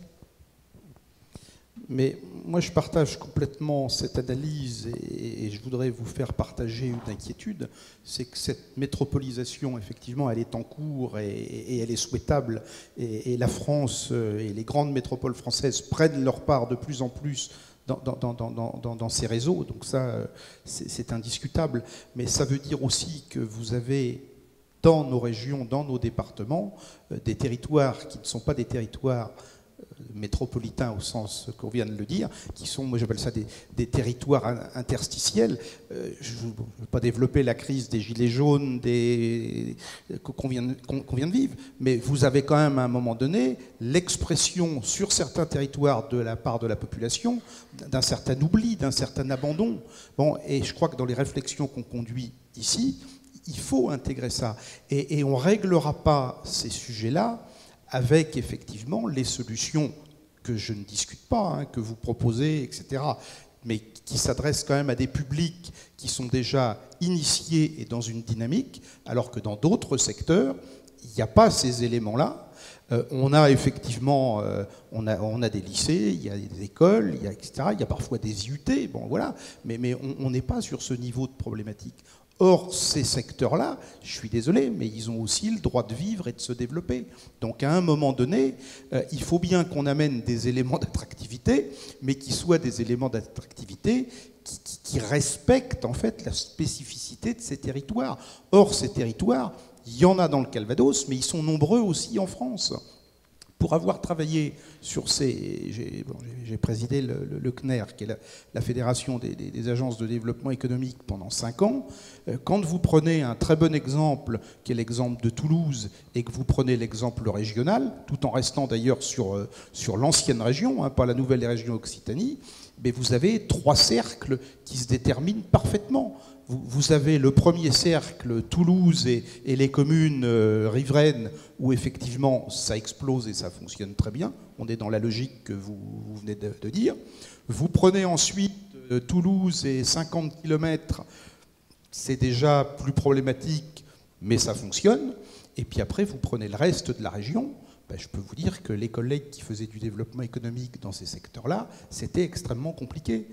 Mais moi, je partage complètement cette analyse et je voudrais vous faire partager une inquiétude. C'est que cette métropolisation, effectivement, elle est en cours et elle est souhaitable. Et la France et les grandes métropoles françaises prennent leur part de plus en plus dans ces réseaux. Donc ça, c'est indiscutable. Mais ça veut dire aussi que vous avez dans nos régions, dans nos départements, des territoires qui ne sont pas des territoires métropolitains au sens qu'on vient de le dire, qui sont, moi j'appelle ça des territoires interstitiels. Je ne veux pas développer la crise des gilets jaunes qu'on vient de vivre, mais vous avez quand même à un moment donné l'expression sur certains territoires de la part de la population d'un certain oubli, d'un certain abandon. Bon, et je crois que dans les réflexions qu'on conduit ici, il faut intégrer ça. Et on ne réglera pas ces sujets-là avec effectivement les solutions que je ne discute pas, hein, que vous proposez, etc., mais qui s'adressent quand même à des publics qui sont déjà initiés et dans une dynamique, alors que dans d'autres secteurs, il n'y a pas ces éléments-là. On a effectivement on a des lycées, il y a des écoles, il y a, etc., il y a parfois des IUT, bon, voilà, mais on n'est pas sur ce niveau de problématique. Or, ces secteurs-là, je suis désolé, mais ils ont aussi le droit de vivre et de se développer. Donc, à un moment donné, il faut bien qu'on amène des éléments d'attractivité, mais qui soient des éléments d'attractivité qui respectent en fait la spécificité de ces territoires. Or, ces territoires, il y en a dans le Calvados, mais ils sont nombreux aussi en France. Pour avoir travaillé sur ces... J'ai présidé le CNER, qui est la Fédération des agences de développement économique, pendant 5 ans. Quand vous prenez un très bon exemple, qui est l'exemple de Toulouse, et que vous prenez l'exemple régional, tout en restant d'ailleurs sur l'ancienne région, hein, pas la nouvelle région Occitanie, mais vous avez 3 cercles qui se déterminent parfaitement. Vous avez le premier cercle, Toulouse et les communes riveraines, où effectivement ça explose et ça fonctionne très bien. On est dans la logique que vous venez de dire. Vous prenez ensuite Toulouse et 50 km, c'est déjà plus problématique, mais ça fonctionne. Et puis après, vous prenez le reste de la région. Ben, je peux vous dire que les collègues qui faisaient du développement économique dans ces secteurs-là, c'était extrêmement compliqué.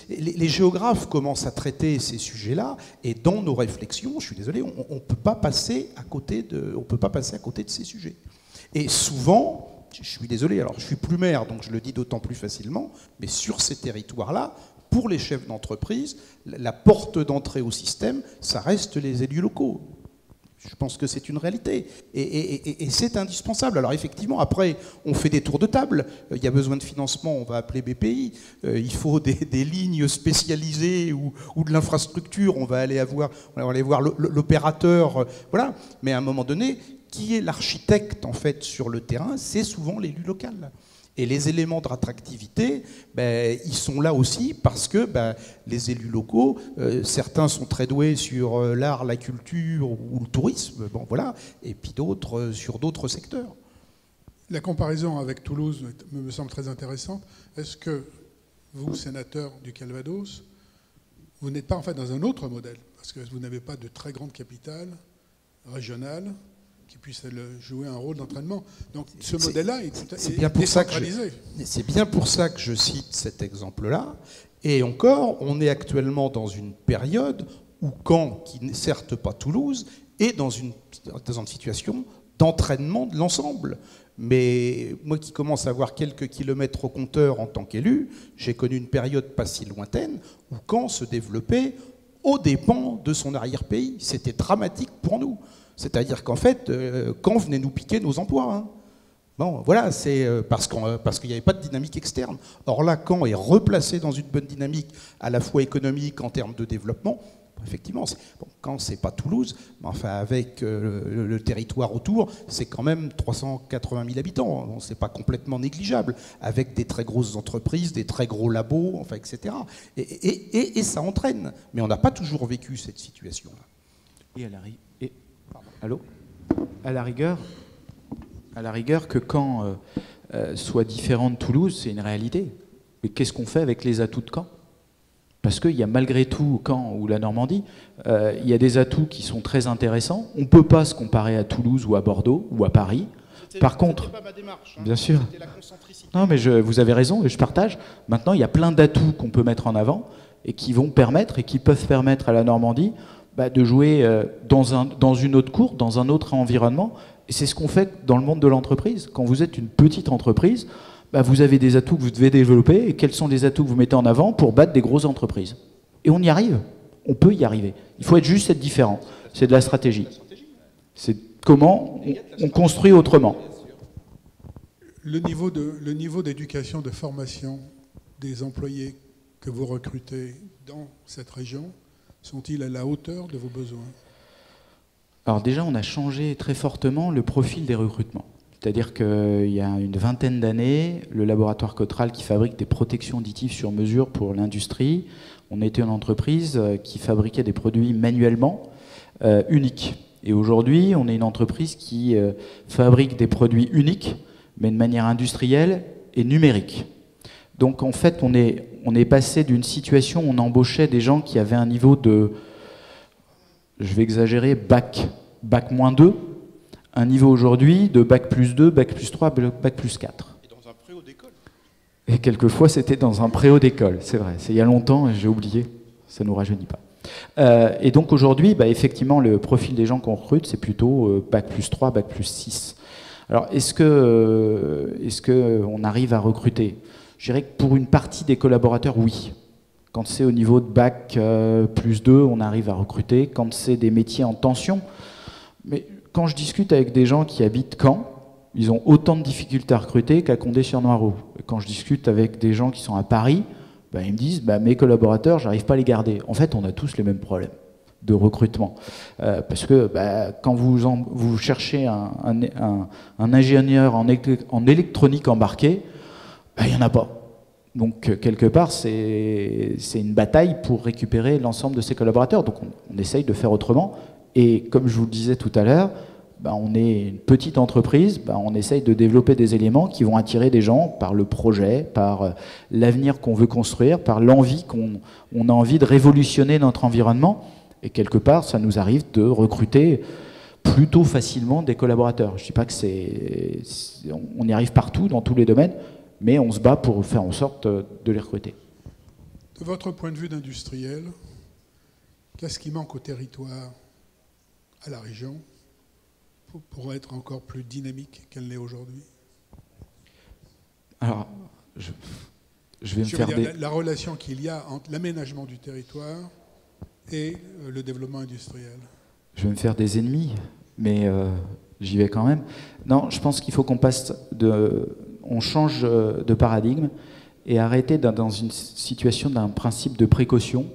Les géographes commencent à traiter ces sujets-là, et dans nos réflexions, je suis désolé, on ne peut pas passer à côté de ces sujets. Et souvent, je suis désolé, alors je suis plus maire, donc je le dis d'autant plus facilement, mais sur ces territoires-là, pour les chefs d'entreprise, la porte d'entrée au système, ça reste les élus locaux. Je pense que c'est une réalité. Et c'est indispensable. Alors effectivement, après, on fait des tours de table. Il y a besoin de financement, on va appeler BPI. Il faut des lignes spécialisées ou de l'infrastructure. On va aller voir l'opérateur. Voilà. Mais à un moment donné, qui est l'architecte en fait sur le terrain? C'est souvent l'élu local. Et les éléments d'attractivité, ben, ils sont là aussi parce que ben, les élus locaux, certains sont très doués sur l'art, la culture ou le tourisme, bon, voilà, et puis d'autres sur d'autres secteurs. La comparaison avec Toulouse me semble très intéressante. Est-ce que vous, sénateur du Calvados, vous n'êtes pas en fait dans un autre modèle? Parce que vous n'avez pas de très grande capitale régionale qui puisse jouer un rôle d'entraînement. Donc ce modèle-là est décentralisé. C'est bien pour ça que je cite cet exemple-là. Et encore, on est actuellement dans une période où Caen, qui n'est certes pas Toulouse, est dans une situation d'entraînement de l'ensemble. Mais moi qui commence à avoir quelques kilomètres au compteur en tant qu'élu, j'ai connu une période pas si lointaine où Caen se développait aux dépens de son arrière-pays. C'était dramatique pour nous. C'est-à-dire qu'en fait, Caen venait nous piquer nos emplois. Hein. Bon, voilà, c'est parce qu'il n'y avait pas de dynamique externe. Or là, Caen est replacé dans une bonne dynamique, à la fois économique en termes de développement. Effectivement, Caen, c'est pas Toulouse, mais enfin, avec le territoire autour, c'est quand même 380 000 habitants. Bon, c'est pas complètement négligeable, avec des très grosses entreprises, des très gros labos, enfin, etc. Et ça entraîne. Mais on n'a pas toujours vécu cette situation-là. Et allô ? À la rigueur, que Caen soit différent de Toulouse, c'est une réalité. Mais qu'est-ce qu'on fait avec les atouts de Caen ? Parce qu'il y a malgré tout, Caen ou la Normandie, il y a des atouts qui sont très intéressants. On ne peut pas se comparer à Toulouse ou à Bordeaux ou à Paris. Par contre, pas ma démarche, hein. Bien sûr. La concentricité. Non, mais vous avez raison et je partage. Maintenant, il y a plein d'atouts qu'on peut mettre en avant et qui vont permettre et qui peuvent permettre à la Normandie de jouer dans une autre cour, dans un autre environnement. Et c'est ce qu'on fait dans le monde de l'entreprise. Quand vous êtes une petite entreprise, bah, vous avez des atouts que vous devez développer, et quels sont les atouts que vous mettez en avant pour battre des grosses entreprises. Et on y arrive, on peut y arriver. Il faut juste être différent, c'est de la stratégie. C'est comment on construit autrement. Le niveau d'éducation, de formation des employés que vous recrutez dans cette région, sont-ils à la hauteur de vos besoins? Alors déjà, on a changé très fortement le profil des recrutements. C'est-à-dire qu'il y a une vingtaine d'années, le laboratoire Cotral qui fabrique des protections auditives sur mesure pour l'industrie, on était une entreprise qui fabriquait des produits manuellement uniques. Et aujourd'hui, on est une entreprise qui fabrique des produits uniques, mais de manière industrielle et numérique. Donc en fait, on est passé d'une situation où on embauchait des gens qui avaient un niveau de, je vais exagérer, bac -2, un niveau aujourd'hui de bac +2, bac +3, bac +4. Et dans un préau d'école. Et quelquefois, c'était dans un préau d'école, c'est vrai. C'est il y a longtemps, et j'ai oublié, ça ne nous rajeunit pas. Et donc aujourd'hui, bah, effectivement, le profil des gens qu'on recrute, c'est plutôt bac +3, bac +6. Alors, est-ce qu'on arrive à recruter? Je dirais que pour une partie des collaborateurs, oui. Quand c'est au niveau de bac +2, on arrive à recruter. Quand c'est des métiers en tension, mais quand je discute avec des gens qui habitent Caen, ils ont autant de difficultés à recruter qu'à Condé-sur-Noireau. Quand je discute avec des gens qui sont à Paris, bah, ils me disent bah, mes collaborateurs, j'arrive pas à les garder. En fait, on a tous les mêmes problèmes de recrutement. Parce que bah, quand vous cherchez un ingénieur en électronique embarqué, bah, il n'y en a pas. Donc, quelque part, c'est une bataille pour récupérer l'ensemble de ses collaborateurs. Donc, on essaye de faire autrement. Et comme je vous le disais tout à l'heure, bah, on est une petite entreprise, bah, on essaye de développer des éléments qui vont attirer des gens par le projet, par l'avenir qu'on veut construire, par l'envie qu'on a envie de révolutionner notre environnement. Et quelque part, ça nous arrive de recruter plutôt facilement des collaborateurs. Je ne dis pas que on y arrive partout, dans tous les domaines, mais on se bat pour faire en sorte de les recruter. De votre point de vue d'industriel, qu'est-ce qui manque au territoire, à la région, pour être encore plus dynamique qu'elle l'est aujourd'hui? Alors, je vais me faire la relation qu'il y a entre l'aménagement du territoire et le développement industriel. Je vais me faire des ennemis, mais j'y vais quand même. Non, je pense qu'il faut qu'on on change de paradigme et arrêter dans une situation d'un principe de précaution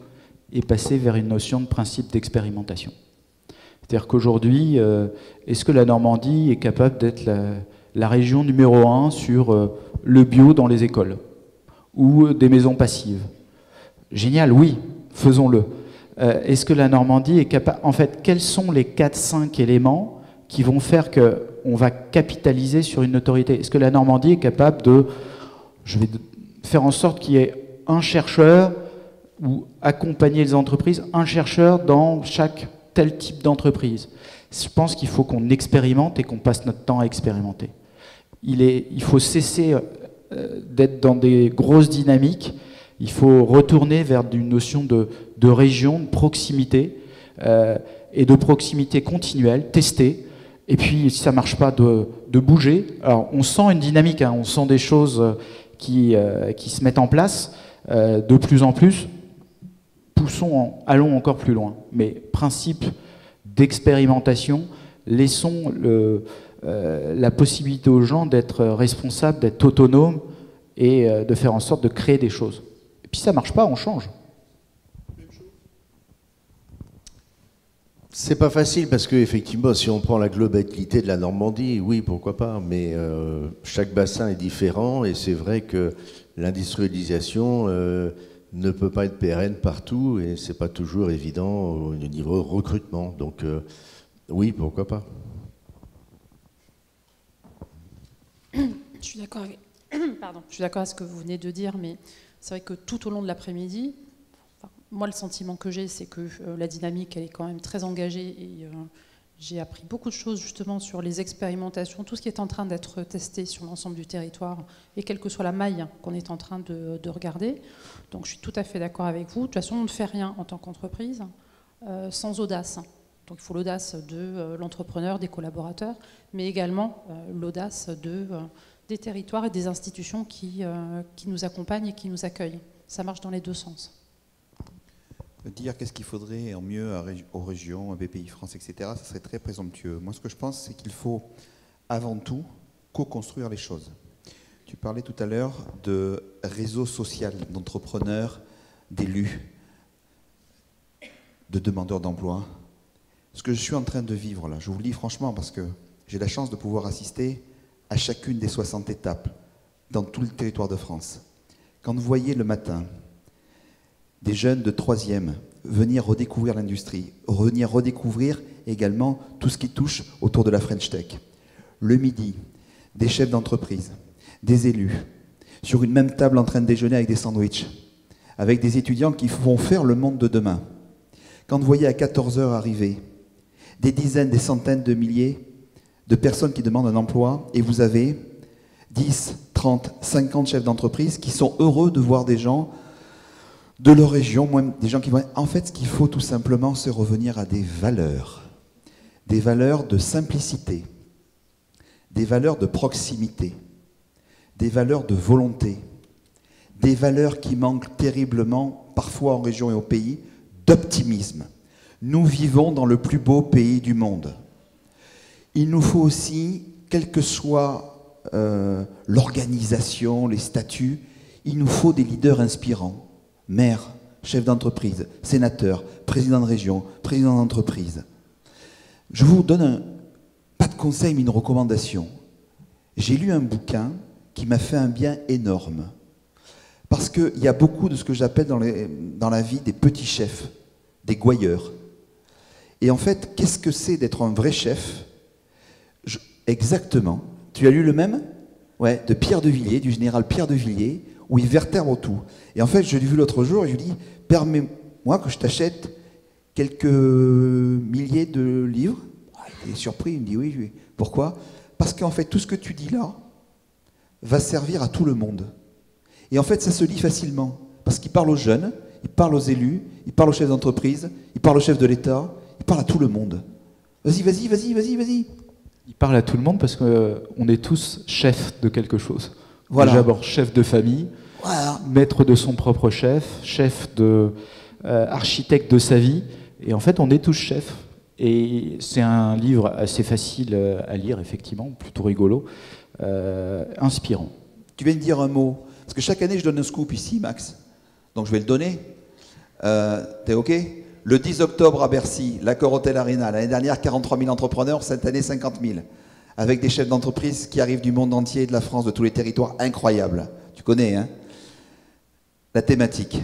et passer vers une notion de principe d'expérimentation. C'est-à-dire qu'aujourd'hui, est-ce que la Normandie est capable d'être la région numéro 1 sur le bio dans les écoles ou des maisons passives? Génial, oui, faisons-le. Est-ce que la Normandie est capable... En fait, quels sont les 4-5 éléments qui vont faire qu'on va capitaliser sur une autorité? Est-ce que la Normandie est capable de... Je vais faire en sorte qu'il y ait un chercheur ou accompagner les entreprises, un chercheur dans chaque tel type d'entreprise? Je pense qu'il faut qu'on expérimente et qu'on passe notre temps à expérimenter. Il faut cesser d'être dans des grosses dynamiques. Il faut retourner vers une notion de région, de proximité, et de proximité continuelle, tester. Et puis, si ça ne marche pas, de bouger. Alors, on sent une dynamique, hein, on sent des choses qui se mettent en place de plus en plus. Allons encore plus loin. Mais principe d'expérimentation, laissons la possibilité aux gens d'être responsables, d'être autonomes et de faire en sorte de créer des choses. Et puis ça ne marche pas, on change. C'est pas facile parce que effectivement, si on prend la globalité de la Normandie, oui, pourquoi pas, mais chaque bassin est différent et c'est vrai que l'industrialisation ne peut pas être pérenne partout et c'est pas toujours évident au niveau recrutement. Donc oui, pourquoi pas. Je suis d'accord avec... Pardon. Je suis d'accord avec ce que vous venez de dire, mais c'est vrai que tout au long de l'après-midi, moi, le sentiment que j'ai, c'est que la dynamique, elle est quand même très engagée et j'ai appris beaucoup de choses justement sur les expérimentations, tout ce qui est en train d'être testé sur l'ensemble du territoire et quelle que soit la maille qu'on est en train de regarder. Donc, je suis tout à fait d'accord avec vous. De toute façon, on ne fait rien en tant qu'entreprise sans audace. Donc, il faut l'audace de l'entrepreneur, des collaborateurs, mais également l'audace des territoires et des institutions qui nous accompagnent et qui nous accueillent. Ça marche dans les deux sens. Dire qu'est-ce qu'il faudrait en mieux aux régions, à BPI France, etc., ça serait très présomptueux. Moi, ce que je pense, c'est qu'il faut avant tout co-construire les choses. Tu parlais tout à l'heure de réseau social, d'entrepreneurs, d'élus, de demandeurs d'emploi. Ce que je suis en train de vivre là, je vous le dis franchement parce que j'ai la chance de pouvoir assister à chacune des 60 étapes dans tout le territoire de France. Quand vous voyez le matin des jeunes de 3e venir redécouvrir l'industrie, venir redécouvrir également tout ce qui touche autour de la French Tech. Le midi, des chefs d'entreprise, des élus, sur une même table en train de déjeuner avec des sandwichs, avec des étudiants qui vont faire le monde de demain. Quand vous voyez à 14 h arriver des dizaines, des centaines de milliers de personnes qui demandent un emploi, et vous avez 10, 30, 50 chefs d'entreprise qui sont heureux de voir des gens de leur région, des gens qui vont... En fait, ce qu'il faut tout simplement, c'est revenir à des valeurs de simplicité, des valeurs de proximité, des valeurs de volonté, des valeurs qui manquent terriblement, parfois en région et au pays, d'optimisme. Nous vivons dans le plus beau pays du monde. Il nous faut aussi, quelle que soit l'organisation, les statuts, il nous faut des leaders inspirants. Maire, chef d'entreprise, sénateur, président de région, président d'entreprise. Je vous donne pas de conseil, mais une recommandation. J'ai lu un bouquin qui m'a fait un bien énorme. Parce qu'il y a beaucoup de ce que j'appelle dans la vie des petits chefs, des gouailleurs. Et en fait, qu'est-ce que c'est d'être un vrai chef? Exactement. Tu as lu le même? Ouais, de Pierre de Villiers, du général Pierre de Villiers, où il vertèbre tout. Et en fait, je l'ai vu l'autre jour et je lui dis, permets-moi que je t'achète quelques milliers de livres. Il est surpris, il me dit oui. Pourquoi? Parce qu'en fait, tout ce que tu dis là va servir à tout le monde. Et en fait, ça se lit facilement. Parce qu'il parle aux jeunes, il parle aux élus, il parle aux chefs d'entreprise, il parle aux chefs de l'État, il parle à tout le monde. Vas-y. Il parle à tout le monde parce qu'on est tous chefs de quelque chose. Voilà. D'abord chef de famille, voilà. Maître de son propre chef de architecte de sa vie. Et en fait, on est tous chefs. Et c'est un livre assez facile à lire, effectivement, plutôt rigolo, inspirant. Tu viens de dire un mot. Parce que chaque année, je donne un scoop ici, Max. Donc je vais le donner. T'es OK? Le 10 octobre à Bercy, l'Accor Hotel Arena. L'année dernière, 43 000 entrepreneurs. Cette année, 50 000. Avec des chefs d'entreprise qui arrivent du monde entier, de la France, de tous les territoires. Incroyable. Tu connais, hein? La thématique,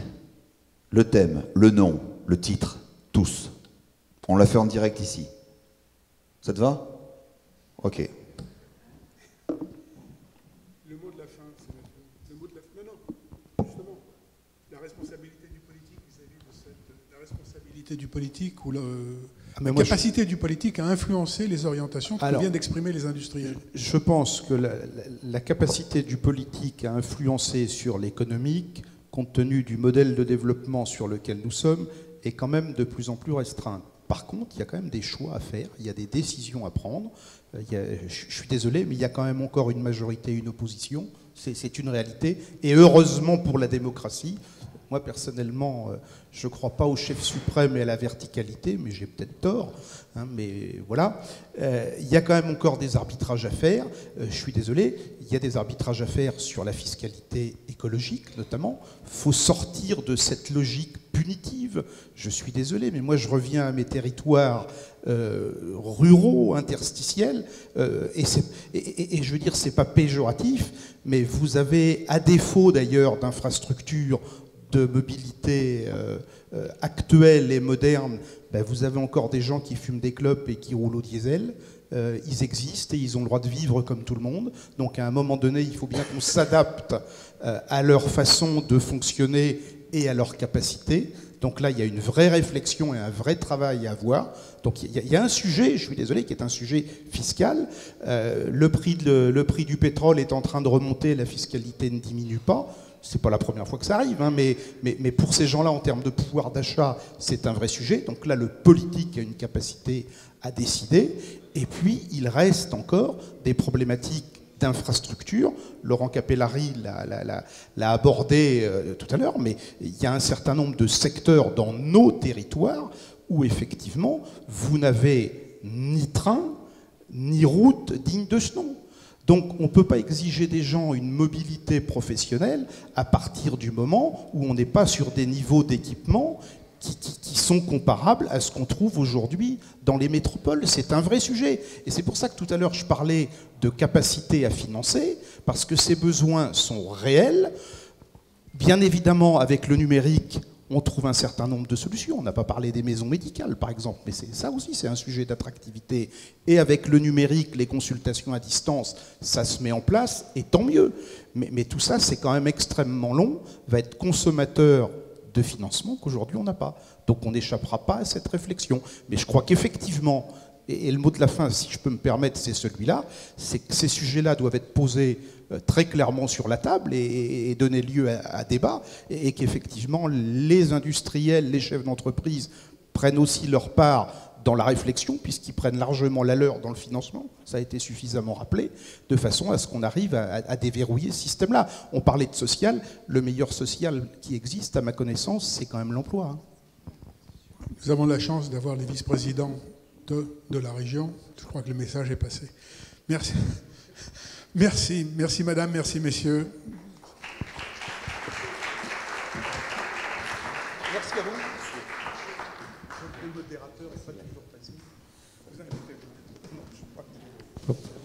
le thème, le nom, le titre, tous. On l'a fait en direct ici. Ça te va? OK. Le mot de la fin, c'est le mot de la fin. Non, justement, la responsabilité du politique vis-à-vis de la responsabilité du politique ou la capacité du politique à influencer les orientations que viennent d'exprimer les industriels. Je pense que la capacité du politique à influencer sur l'économique, compte tenu du modèle de développement sur lequel nous sommes, est quand même de plus en plus restreinte. Par contre, il y a quand même des choix à faire, il y a des décisions à prendre. Je suis désolé, mais il y a quand même encore une majorité et une opposition. C'est une réalité. Et heureusement pour la démocratie, moi personnellement, je ne crois pas au chef suprême et à la verticalité, mais j'ai peut-être tort. Hein, mais voilà. Il y a quand même encore des arbitrages à faire. Je suis désolé, il y a des arbitrages à faire sur la fiscalité écologique, notamment. Il faut sortir de cette logique punitive. Je suis désolé, mais moi je reviens à mes territoires ruraux, interstitiels, et je veux dire, c'est pas péjoratif, mais vous avez, à défaut d'ailleurs d'infrastructures de mobilité actuelle et moderne, ben vous avez encore des gens qui fument des clopes et qui roulent au diesel. Ils existent et ils ont le droit de vivre comme tout le monde. Donc à un moment donné, il faut bien qu'on s'adapte à leur façon de fonctionner et à leur capacité. Donc là, il y a une vraie réflexion et un vrai travail à avoir. Donc il y a un sujet, je suis désolé, qui est un sujet fiscal. Le prix du pétrole est en train de remonter, la fiscalité ne diminue pas. C'est pas la première fois que ça arrive, hein, mais pour ces gens-là, en termes de pouvoir d'achat, c'est un vrai sujet. Donc là, le politique a une capacité à décider. Et puis, il reste encore des problématiques d'infrastructures. Laurent Capellari l'a abordé tout à l'heure, mais il y a un certain nombre de secteurs dans nos territoires où effectivement vous n'avez ni train, ni route digne de ce nom. Donc on ne peut pas exiger des gens une mobilité professionnelle à partir du moment où on n'est pas sur des niveaux d'équipement qui sont comparables à ce qu'on trouve aujourd'hui dans les métropoles. C'est un vrai sujet. Et c'est pour ça que tout à l'heure je parlais de capacité à financer, parce que ces besoins sont réels. Bien évidemment, avec le numérique, on trouve un certain nombre de solutions. On n'a pas parlé des maisons médicales, par exemple, mais ça aussi, c'est un sujet d'attractivité. Et avec le numérique, les consultations à distance, ça se met en place, et tant mieux. Mais tout ça, c'est quand même extrêmement long, va être consommateur de financement qu'aujourd'hui, on n'a pas. Donc on n'échappera pas à cette réflexion. Mais je crois qu'effectivement, et le mot de la fin, si je peux me permettre, c'est celui-là, c'est que ces sujets-là doivent être posés très clairement sur la table et donner lieu à débat, et qu'effectivement les industriels, les chefs d'entreprise prennent aussi leur part dans la réflexion, puisqu'ils prennent largement la leur dans le financement, ça a été suffisamment rappelé, de façon à ce qu'on arrive à déverrouiller ce système-là. On parlait de social, le meilleur social qui existe, à ma connaissance, c'est quand même l'emploi. Hein. Nous avons la chance d'avoir les vice-présidents de la région. Je crois que le message est passé. Merci. Merci madame, merci messieurs. Merci à vous. Le modérateur n'est pas toujours facile. Vous avez fait.